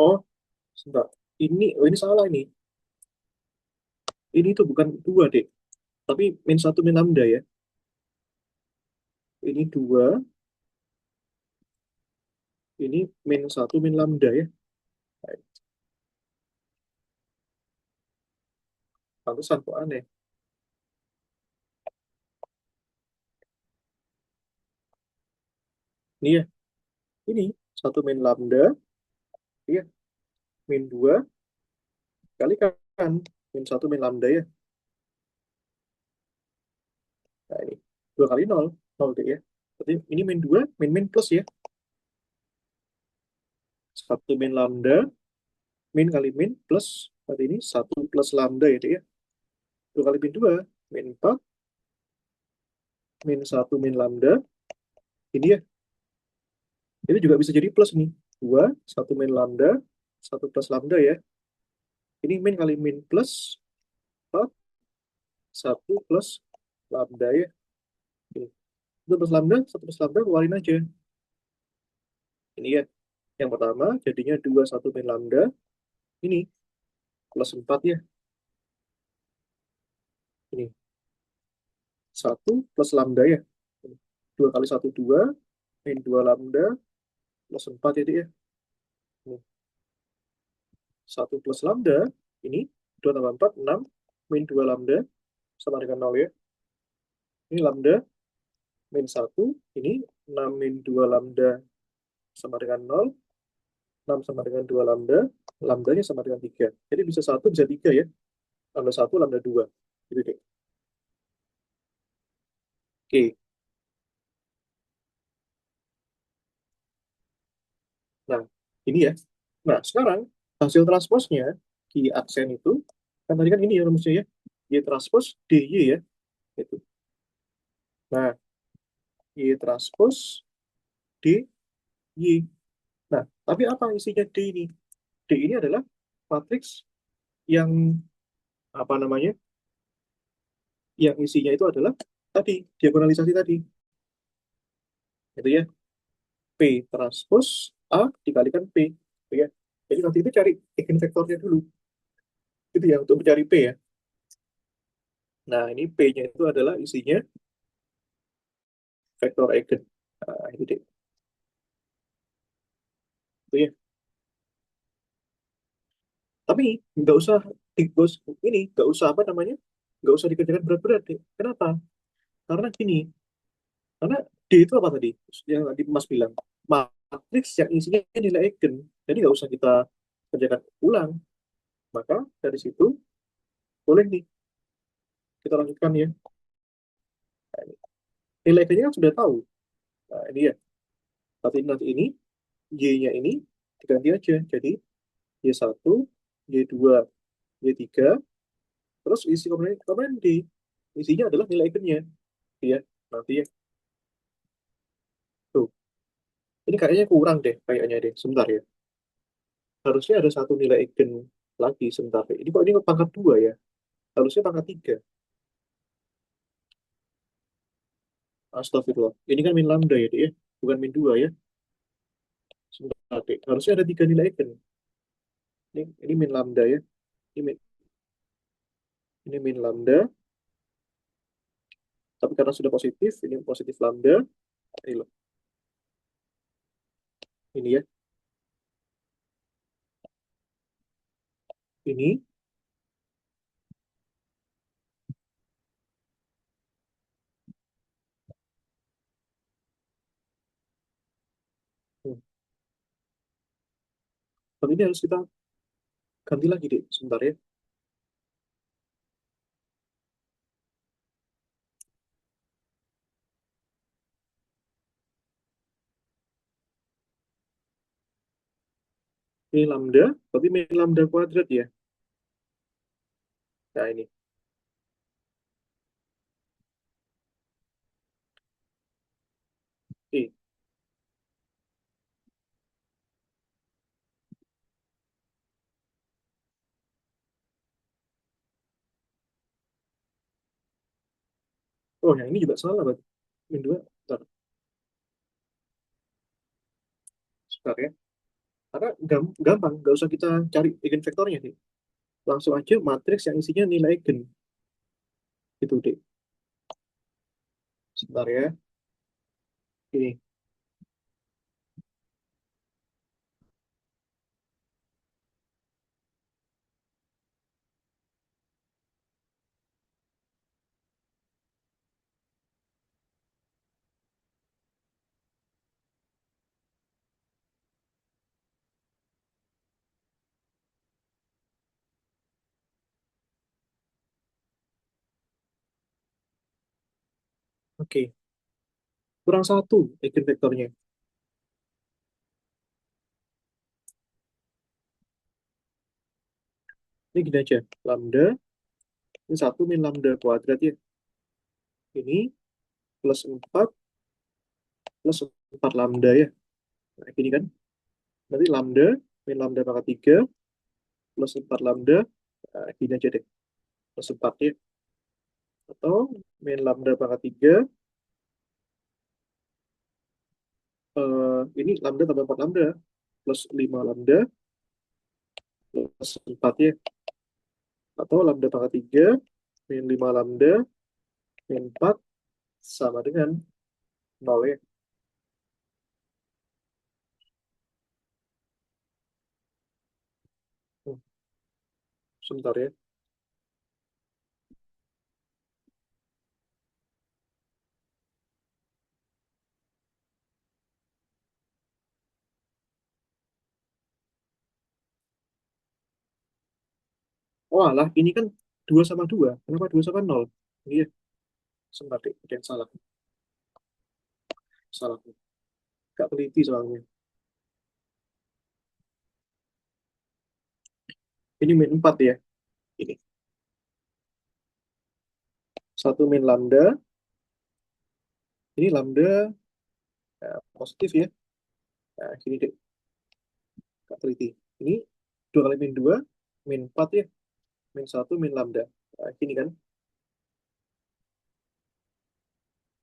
Oh, sebentar. Ini salah ini. Ini tuh bukan 2 deh. Tapi min 1 min lambda ya. Ini 2. Ini min 1 min lambda ya. Baik. Pantesan kok aneh. Ini ya. Ini 1 min lambda. Iya. Min 2 kalikan min 1 min lambda ya. Nah ini. 2 kali 0. 0 deh ya. Berarti ini min 2. Min plus ya. 1 min lambda. Min kali min plus. Berarti ini 1 plus lambda ya deh ya. 2 kali min 2. Min 4. Min 1 min lambda. Ini ya. Ini juga bisa jadi plus nih. 2, 1 min lambda, 1 plus lambda ya. Ini min kali min plus 4, 1 plus lambda ya. satu plus lambda keluarin aja. Ini ya, yang pertama jadinya 21 min lambda, ini plus 4 ya, ini satu plus lambda ya. 2 kali satu 2 min 2 lambda plus 4 ya, Dik, ya. Ini 1 plus lambda, ini 2 tambah 4 6 min 2 lambda sama dengan 0 ya. Ini lambda min satu, ini 6 min 2 lambda sama dengan 0, 6 sama dengan 2 lambda, lambdanya sama dengan 3. Jadi bisa satu bisa 3 ya. Lambda satu lambda 2. Gitu deh. Oke. Nah, ini ya. Nah, sekarang hasil transposnya Q aksen itu, kan tadi kan ini ya rumusnya ya. Y transpos DY ya. Itu. Nah, Y transpos DY. Nah, tapi apa isinya D ini? D ini adalah matriks yang apa namanya? Yang isinya itu adalah tadi diagonalisasi tadi. Itu ya. P transpos A dikalikan P. Gitu ya. Jadi nanti itu cari eigenvektornya dulu. Itu ya untuk mencari P ya. Nah, ini P-nya itu adalah isinya vektor eigen. Nah, itu deh. Itu ya. Tapi nggak usah bos ini, nggak usah apa namanya, nggak usah dikerjakan berat-berat deh. Kenapa? Karena gini, karena D itu apa tadi? Yang tadi Mas bilang, matriks yang isinya nilai eigen. Jadi nggak usah kita kerjakan ulang. Maka dari situ boleh nih kita lanjutkan ya. Nah, ini. Nilai eigennya kan sudah tahu. Nah, ini ya. Tapi nanti ini Y-nya ini diganti aja. Jadi Y1, Y2, Y3, terus isi komponen komponen D. Isinya adalah nilai eigennya. Ya, nanti ya. Tuh. Ini kayaknya kurang deh, kayaknya deh. Sebentar ya. Harusnya ada satu nilai eigen lagi sebentar. Ini kok ini pangkat 2 ya? Harusnya pangkat 3. Astagfirullah. Ini kan min lambda ya, deh, ya? Bukan min 2 ya. Sebentar, deh. Harusnya ada 3 nilai eigen. Ini min lambda ya. Ini min lambda. Tapi karena sudah positif, ini positif lambda. Ini loh. Ini ya. Ini. Hmm. Tapi ini harus kita ganti lagi deh. Sebentar ya. Ini lambda, tapi min lambda kuadrat ya. Nah ini. I. Oh, yang ini juga salah berarti. Min 2. Bentar, sebentar ya. Karena gampang, nggak usah kita cari eigenvektornya nih. Langsung aja matriks yang isinya nilai eigen. Itu deh. Sebentar ya. Ini. Oke. Kurang satu eigenvektornya. Ini gini aja. Lambda. Ini satu min lambda kuadrat ya. Ini plus 4 plus 4 lambda ya. Nah, gini kan. Nanti lambda min lambda pangkat 3 plus 4 lambda. Nah, gini aja deh. Plus 4 ya. Atau min lambda pangkat 3 Ini lambda tambah 4 lambda plus 5 lambda plus 4 ya. Atau lambda pangkat 3 min 5 lambda min 4 sama dengan 0 ya. Hmm, Sebentar ya. Oh alah, ini kan 2 sama 2. Kenapa 2 sama 0? Iya, sebentar deh. Ada yang salah. Salah. Gak teliti soalnya. Ini min 4 ya. Ini. Satu min lambda. Ini lambda positif ya. Nah, gini deh. Gak teliti. Ini 2 kali min 2 min 4 ya. Min 1 min lambda. Nah, gini kan.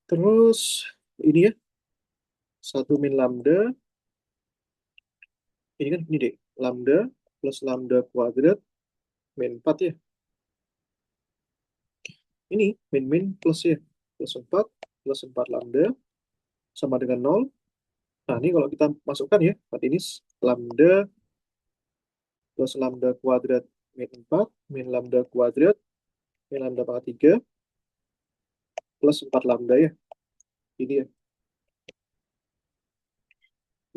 Terus ini ya. Satu min lambda. Ini kan gini deh. Lambda plus lambda kuadrat min 4 ya. Ini min plus ya. Plus 4 plus 4 lambda sama dengan 0. Nah, ini kalau kita masukkan ya. Berarti ini lambda plus lambda kuadrat min 4 min lambda kuadrat min lambda pangkat 3 plus 4 lambda ya. Ini ya.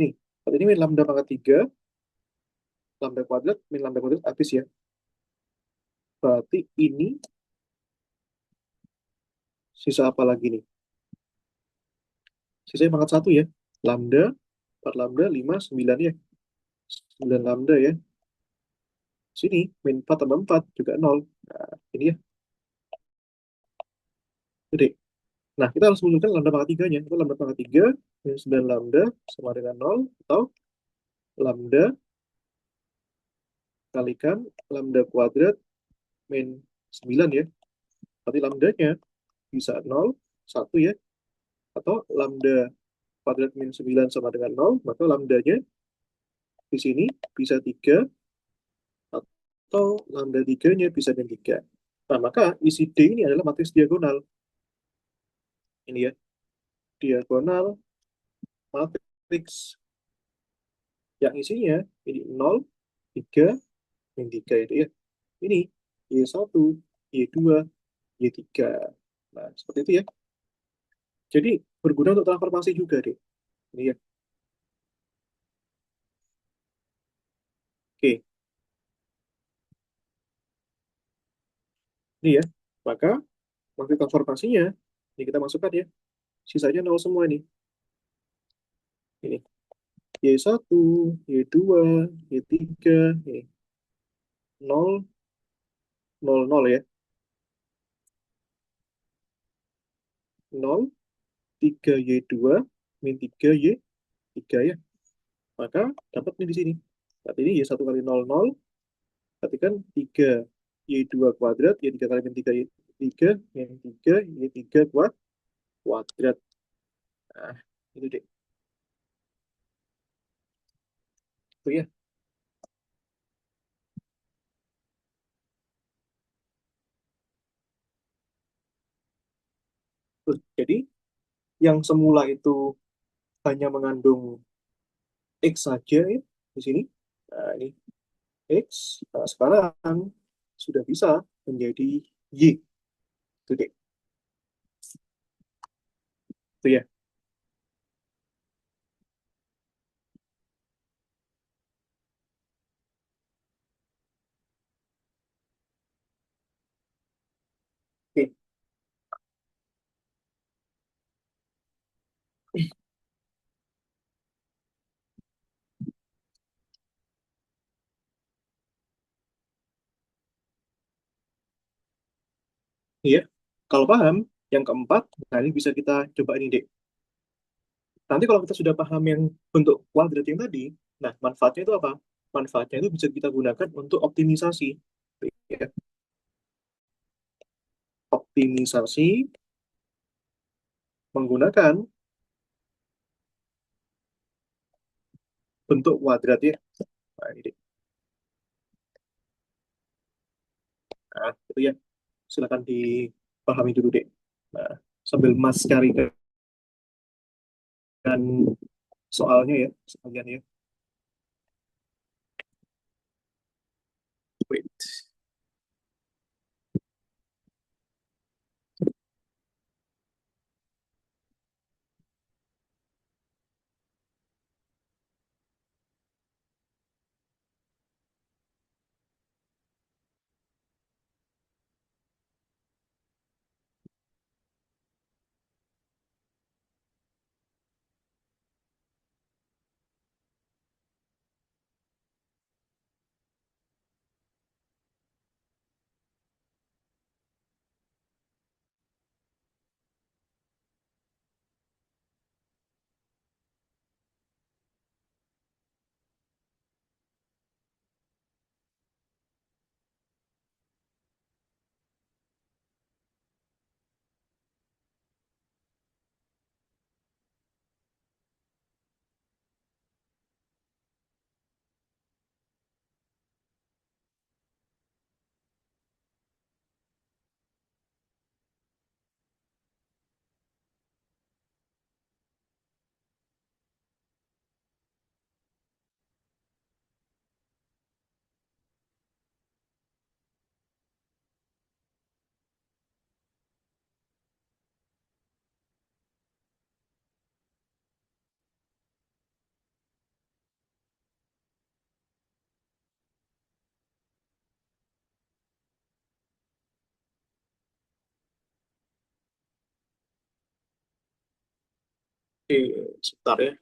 Nih, berarti ini min lambda pangkat 3 min lambda kuadrat habis ya. Berarti ini sisa apa lagi nih? Sisanya pangkat 1 ya. Lambda, 4 lambda, 5, 9 ya. 9 lambda ya. Sini, min 4 tambah 4 juga 0. Nah, ini ya. Gede. Nah, kita harus menunjukkan lambda pangkat 3-nya. Itu lambda pangkat 3, min 9 lambda sama dengan 0, atau lambda kalikan lambda kuadrat min 9 ya. Berarti lambdanya bisa 0, 1 ya. Atau lambda kuadrat min 9 sama dengan 0, maka lambdanya di sini bisa 3, atau lambda 3-nya bisa dengan 3. Nah, maka isi D ini adalah matriks diagonal. Ini ya, diagonal matriks yang isinya ini 0, 3, dan 3 itu ya. Ini Y1, Y2, Y3. Nah, seperti itu ya. Jadi berguna untuk transformasi juga deh. Ini ya. Oke, ini ya. Maka matriks transformasinya ini kita masukkan ya. Sisanya 0 semua ini. Ini Y1, Y2, Y3, ini 0, 0, 0 ya. 0, 3Y2, min 3Y3 ya. Maka dapat nih di sini. Berarti ini Y1 kali 0, 0. Berarti kan 3Y2 kuadrat, Y3 kali min 3Y3, min 3Y3 kuadrat. Nah, itu deh. Itu ya. Terus, jadi yang semula itu hanya mengandung X saja ya di sini. Nah, ini X. Nah, sekarang sudah bisa menjadi Y. Itu deh. Itu ya. Oke. Iya. Kalau paham, yang keempat, nah ini bisa kita coba ini deh. Nanti kalau kita sudah paham yang bentuk kuadrat yang tadi, nah manfaatnya itu apa? Manfaatnya itu bisa kita gunakan untuk optimisasi. Ya. Optimisasi menggunakan bentuk kuadrat ya. Nah, ini deh. Nah, itu ya. Silakan dipahami dulu deh. Nah, sambil Mas carikan soalnya ya, sekalian ya. Wait. Oke, sebentar ya.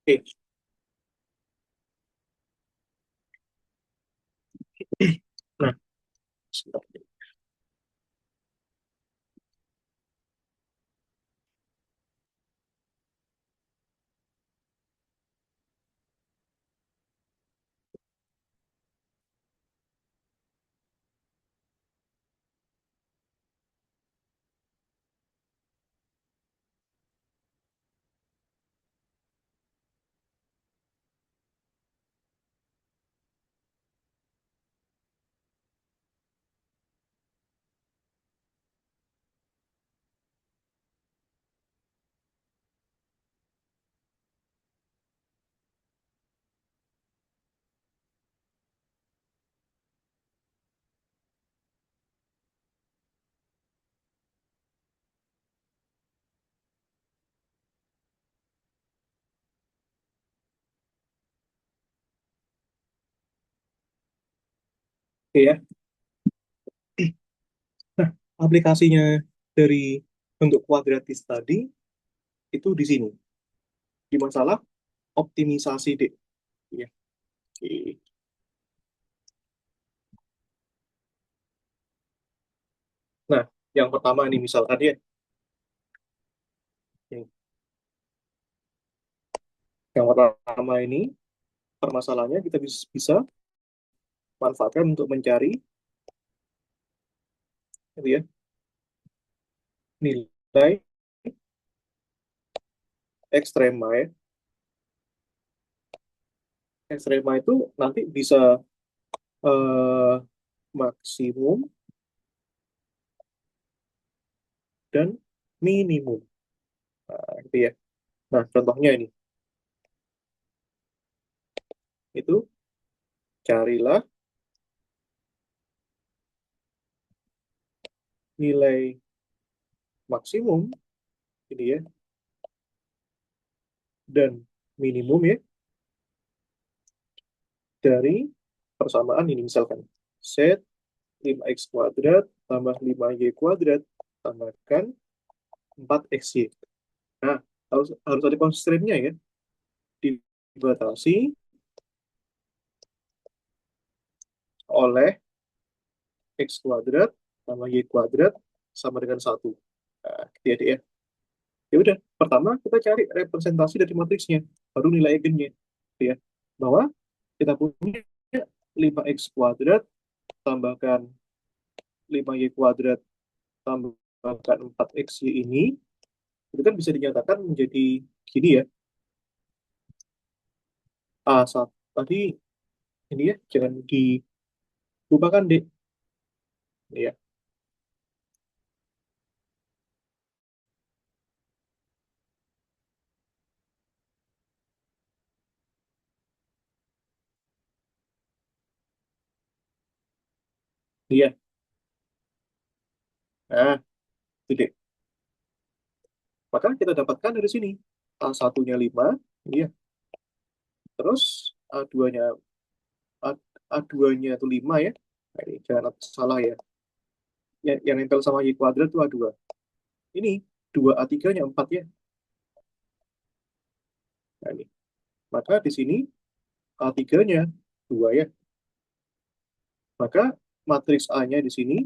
Oke, nah, sebentar. Oke ya. Nah, aplikasinya dari bentuk kuadratis tadi itu di sini. Di masalah optimisasi deh. Ya. Oke. Nah, yang pertama nih misalkan ya, yang yang pertama ini permasalahannya kita bisa manfaatkan untuk mencari gitu ya, nilai ekstrema ya. Ekstrema itu nanti bisa eh, maksimum dan minimum. Nah, gitu ya. Nah, contohnya ini, itu carilah nilai maksimum, ini ya, dan minimum ya, dari persamaan ini. Misalkan, set 5x kuadrat tambah 5y kuadrat tambahkan 4xy. Nah, harus ada constraint-nya ya. Dibatasi oleh x kuadrat tambah y kuadrat sama dengan 1. Nah, gitu ya, Dik ya. Ya udah, pertama kita cari representasi dari matriksnya, baru nilai eigennya. Gitu ya. Bahwa kita punya 5x kuadrat tambahkan 5y kuadrat tambahkan 4xy ini, itu kan bisa dinyatakan menjadi gini ya. A1 tadi ini ya, jangan dilupakan, Dek. Ya, iya. Nah, itu Dek. Maka kita dapatkan dari sini. A1-nya 5, iya. Terus A2-nya A2-nya itu 5 ya. Nah, ini jangan salah ya. Yang nempel sama Y kuadrat itu A2. Ini 2 A3-nya 4 ya. Nah, ini. Maka di sini A3-nya 2 ya. Maka matriks A-nya di sini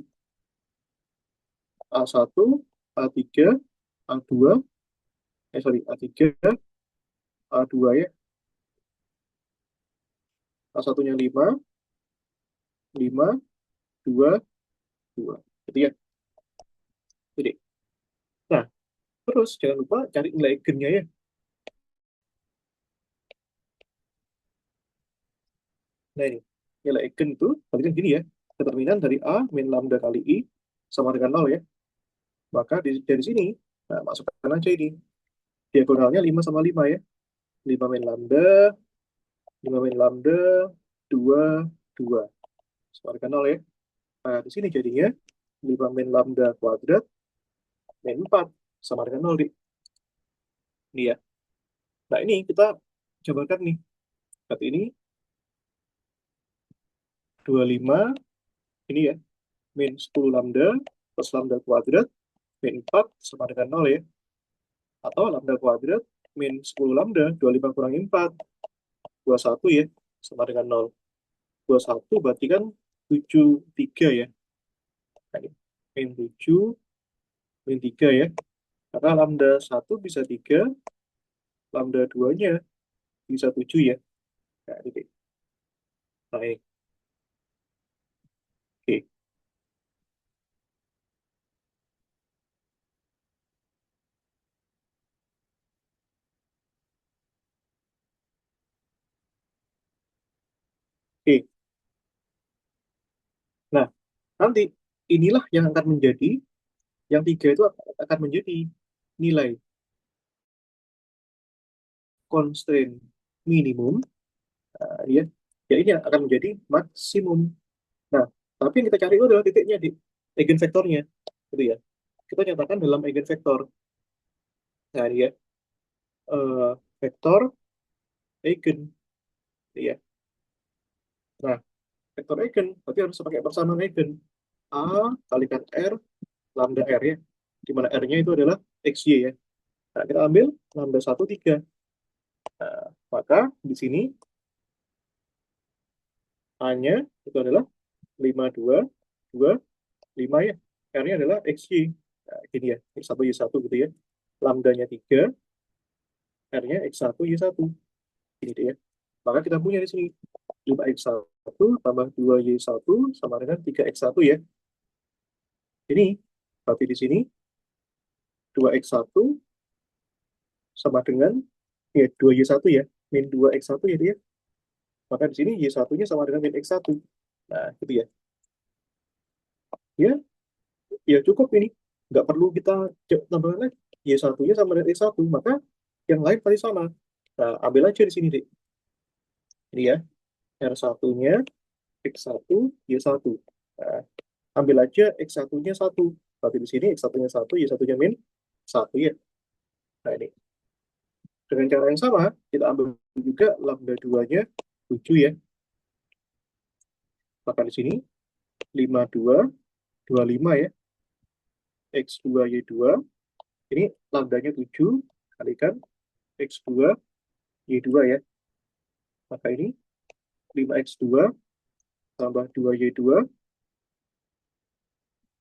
A1, A3, A2, sorry, A3, A2 ya. A1-nya 5, 5, 2, 2. Gitu ya. Jadi, nah, terus jangan lupa cari nilai eigennya ya. Nah, ini. Nilai eigen itu, tadi kan gini ya. Determinan dari A min lambda kali I sama dengan 0 ya. Maka dari sini, nah, masukkan aja ini. Diagonalnya 5 sama 5 ya. 5 min lambda, 5 min lambda, 2 2 sama dengan 0 ya. Nah, di sini jadinya 5 min lambda kuadrat min 4 sama dengan 0 di. Ini ya. Nah, ini kita jabarkan nih. Berarti ini 25 ini ya, min 10 lambda plus lambda kuadrat min 4 sama dengan 0 ya. Atau lambda kuadrat min 10 lambda, 25 kurangi 4, 21 ya, sama dengan 0. 21 berarti kan 73 ya. Nah, ini. Min 7, min 3 ya. Karena lambda 1 bisa 3, lambda 2-nya bisa 7 ya. Nah, ini. Nah, ini. Oke. Oke. Nah, nanti inilah yang akan menjadi, yang 3 itu akan menjadi nilai constraint minimum. Nah, ya. Ya, ini akan menjadi maksimum. Nah, tapi yang kita cari itu adalah titiknya di eigenvektornya. Gitu ya. Kita nyatakan dalam eigenvektor. Nah, ini ya. Vektor eigen. Gitu ya. Nah, vektor eigen berarti harus pakai persamaan eigen. A kalikan R, lambda R ya. Di mana R-nya itu adalah XY ya. Nah, kita ambil lambda 1, 3. Nah, maka di sini A-nya itu adalah 5, 2, 2, 5 ya. R-nya adalah XY. Nah, gini ya, X1, Y1 gitu ya. Lambdanya 3, R-nya X1, Y1. Ini dia. Maka kita punya di sini 5x1 tambah 2y1 sama dengan 3x1 ya. Ini, tapi di sini 2x1 sama dengan ya 2y1 ya, min 2x1 ya dia. Maka di sini y1-nya sama dengan min x1. Nah, gitu ya. Ya, ya cukup ini. Nggak perlu kita tambahkan lagi. Y1-nya sama dengan X1, maka yang lain pasti sama. Nah, ambil aja di sini, Dik. Ini ya, R1-nya, X1, Y1. Nah, ambil aja X1-nya 1. Berarti di sini X1-nya 1, Y1-nya min 1 ya. Nah, ini. Dengan cara yang sama, kita ambil juga lambda 2-nya 7 ya. Maka di sini 52, 25 ya. X2, Y2. Ini lambdanya 7 kalikan X2, Y2 ya. Maka ini 5X2 tambah 2Y2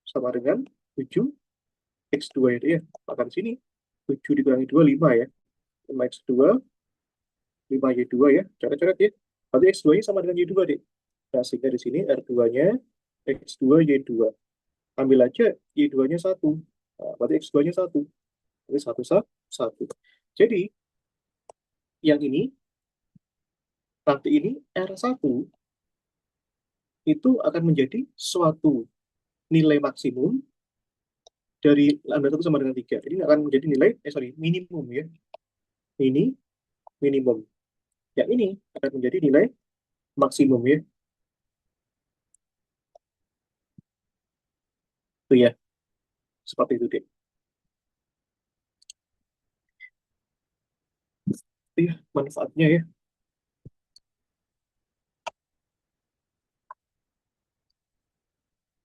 sama dengan 7X2 itu ya. Maka di sini 7 dikurangi 2, 5 ya. 5X2, 5Y2 ya. Coret-coret ya. Berarti X2-nya sama dengan Y2, deh. Nah, sehingga di sini R2-nya X2, Y2. Ambil aja Y2-nya 1. Nah, berarti X2-nya 1. Jadi 1, 1. Jadi, yang ini, nanti ini R1 itu akan menjadi suatu nilai maksimum dari lambda 1 sama dengan 3. Ini akan menjadi nilai, minimum ya. Ini minimum. Yang ini akan menjadi nilai maksimum ya. Itu ya, seperti itu deh. Itu ya, manfaatnya ya.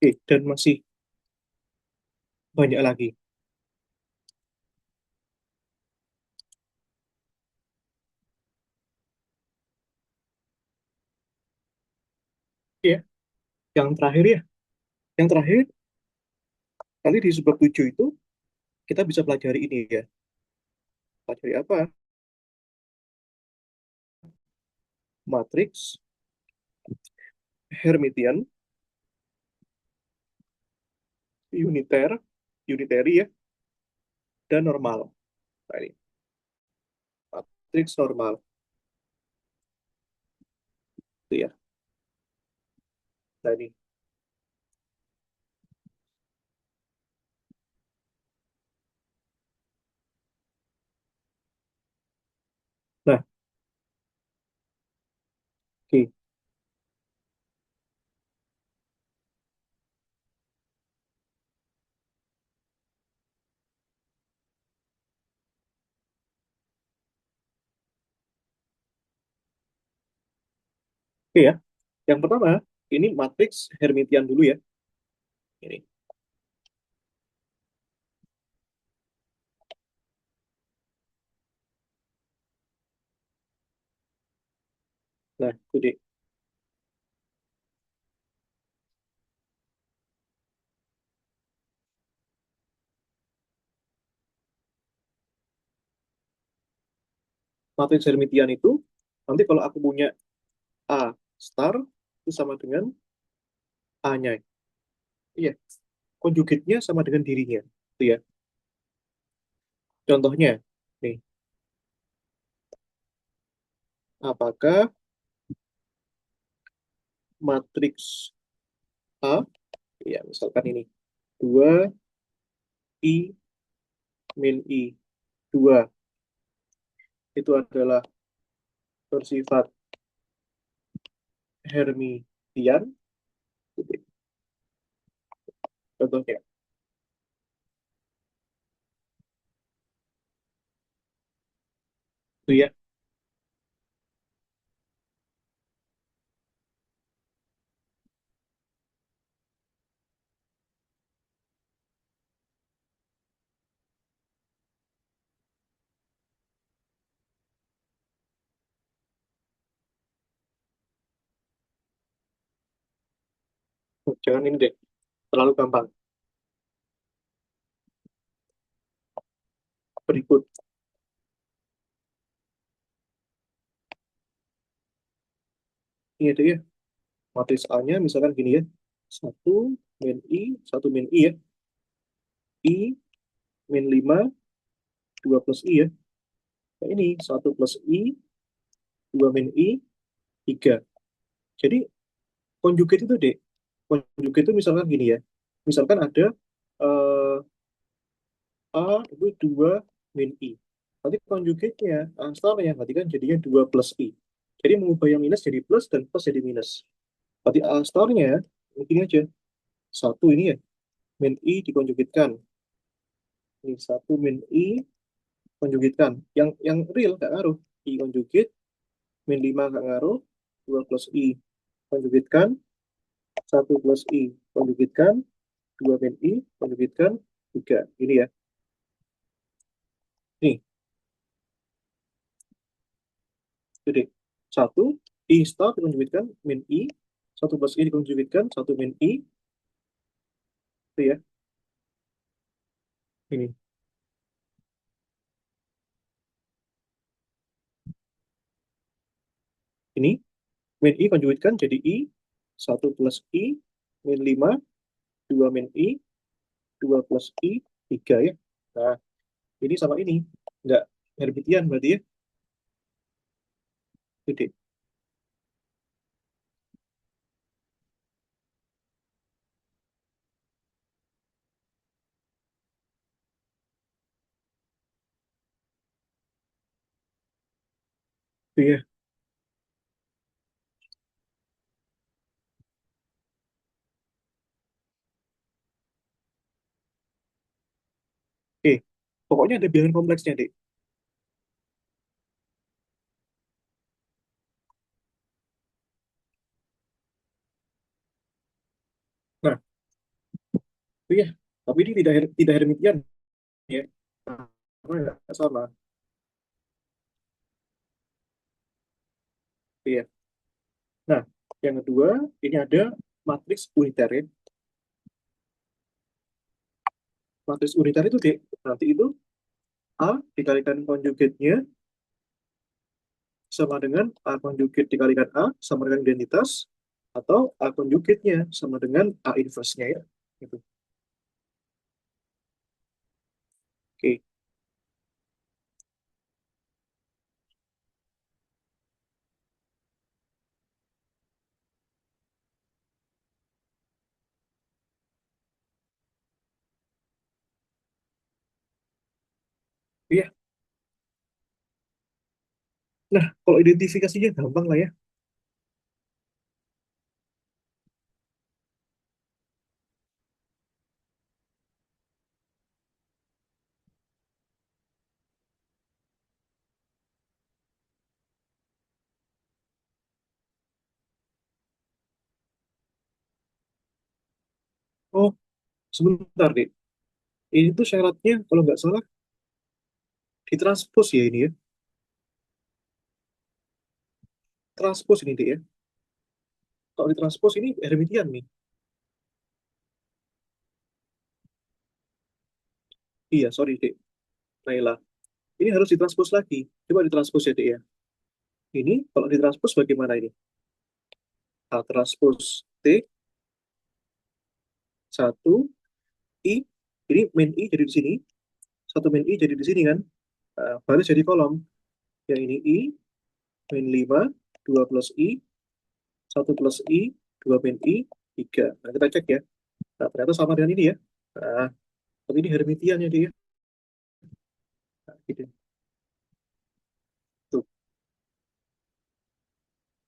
Oke, dan masih banyak lagi. Ya, yang terakhir ya. Yang terakhir, nanti di sebab 7 itu, kita bisa pelajari ini ya. Pelajari apa? Matriks Hermitian, uniter, unitary ya, dan normal. Nah, ini, matriks normal. Itu ya. Nah, ini. Nah, oke. Oke ya. Yang pertama, ini matriks Hermitian dulu ya. Ini. Nah, itu deh. Matriks Hermitian itu, nanti kalau aku punya A star, itu sama dengan A-nya. Iya, konjugatnya sama dengan dirinya. Itu ya. Contohnya, nih, apakah matriks A, ya misalkan ini, 2 I min I 2 itu adalah bersifat Hermitian, contohnya. Itu ya. Jangan ini deh, terlalu gampang. Berikut. Ini ada ya, matriks A-nya misalkan gini ya. Satu min I, satu min I ya. I min 5 2 plus I ya. Nah, ini 1 plus I, 2 min I, 3. Jadi konjugat itu deh. Konjugat itu misalkan gini ya. Misalkan ada eh, A itu 2 min I. Nanti conjugate-nya, A-nya, berarti kan jadinya 2 plus I. Jadi mengubah yang minus jadi plus dan plus jadi minus. Berarti A-nya, ini aja. Satu ini ya, min I dikonjugitkan. Ini satu min I konjugitkan. Yang real nggak ngaruh. I konjugit, min 5 nggak ngaruh. 2 plus I konjugitkan. Satu plus I konjugitkan. 2 min I konjugitkan. 3. Ini ya. Nih, jadi satu I star dikonjugitkan min I. Satu plus I dikonjugitkan. Satu min I. Itu ya. Ini. Ini. Min I konjugitkan jadi I. Satu plus I. Min 5. 2 min I. 2 plus I. 3 ya. Nah, ini sama ini. Nggak Hermitian berarti ya. Gede. Iya. Oke. Pokoknya ada bilangan kompleksnya, Dek. Nah, itu ya. Tapi ini tidak Hermitian ya. Karena nggak sama. Iya. Nah, yang kedua, ini ada matriks uniter ya. Matriks uniter itu, Dek, nanti itu A dikalikan konjugatnya sama dengan A konjugat dikalikan A sama dengan identitas, atau A konjugatnya sama dengan A inverse-nya ya. Gitu. Oke. Iya. Nah, kalau identifikasinya gampang lah ya. Oh, sebentar, Dek. Ini tuh syaratnya, kalau nggak salah, ditranspos ya ini ya. Transpos ini, Dek ya. Kalau ditranspos ini Hermitian nih. Iya, sorry, Dek. Naila. Ini harus ditranspos lagi. Coba ditranspos ya, Dek ya. Ini kalau ditranspos bagaimana ini? A transpos T, satu I. Ini min I jadi di sini. Satu min I jadi di sini kan. Baris jadi kolom. Yang ini I, min 5 2 plus I, satu plus I, 2 min I, 3. Nah, kita cek ya. Nah, ternyata sama dengan ini ya. Nah, tapi ini Hermitian ya dia. Nah, gitu. Tuh,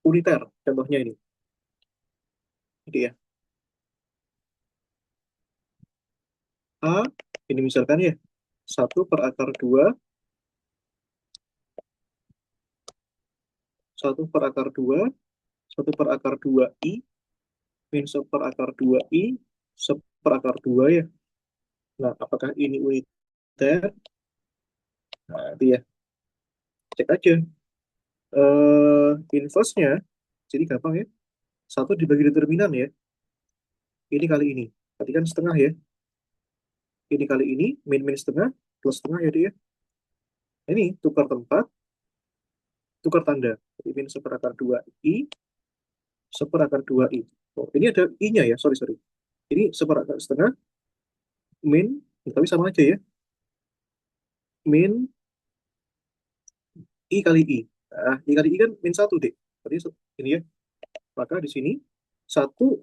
uniter contohnya ini. Jadi ya. A, ini misalkan ya. Satu per akar 2, satu per akar 2, satu per akar 2 I, min seper akar 2 I, seper akar 2 ya. Nah, apakah ini uniter? Nah, itu ya. Cek aja. Inverse-nya, jadi gampang ya. Satu dibagi determinan ya. Ini kali ini. Berarti kan setengah ya. Ini kali ini, min setengah, plus setengah ya dia. Ini tukar tempat, tukar tanda. Jadi min seperakar 2 I, seperakar 2 I. Oh, ini ada I-nya ya, sorry, sorry. Ini seperakar setengah, min, tapi sama aja ya. Min I kali I. Nah, I kali I kan min satu deh. Berarti ini ya. Maka di sini, satu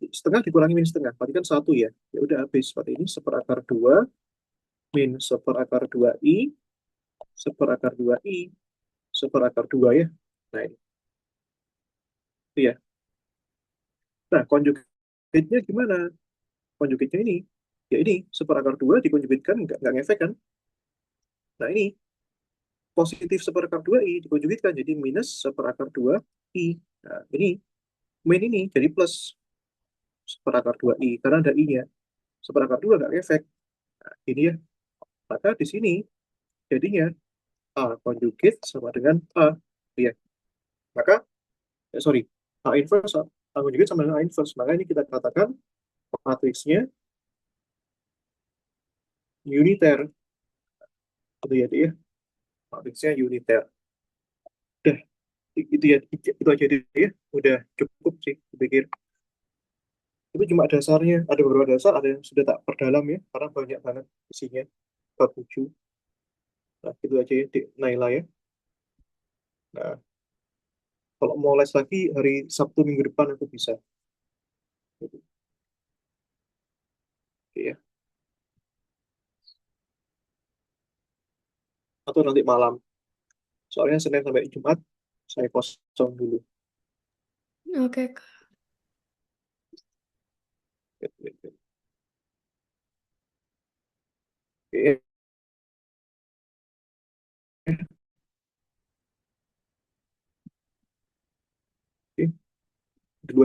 setengah dikurangi min setengah. Berarti kan satu ya. Ya udah habis. Berarti ini seperakar 2 min seperakar 2i seperakar 2i seperakar 2 ya. Nah, ini. Iya. Nah, konjugatnya gimana? Konjugatnya ini. Ya ini, seperakar 2 dikonjugatkan nggak ngefek kan? Nah, ini positif seperakar 2i dikonjugatkan jadi minus seperakar 2i. Nah, ini min ini jadi plus seperakar 2i karena ada i-nya. Seperakar 2 nggak ngefek. Nah, ini ya. Maka di sini jadinya A konjugate sama dengan A. Iya. Maka, sorry, A inverse, A konjugate sama dengan A inverse. Maka ini kita katakan matriksnya uniter. Itu ya, dia. Matriksnya uniter. Udah, itu ya, itu aja deh ya. Udah cukup sih, saya pikir. Itu cuma dasarnya. Ada beberapa dasar, ada yang sudah tak perdalam ya, karena banyak banget isinya. Bab 7. Nah, itu aja ya, di Naila ya. Nah, kalau mau les lagi, hari Sabtu minggu depan aku bisa. Gitu. Oke, ya. Atau nanti malam. Soalnya Senin sampai Jumat, saya kosong dulu. Oke, Kak. Gitu, gitu. Oke.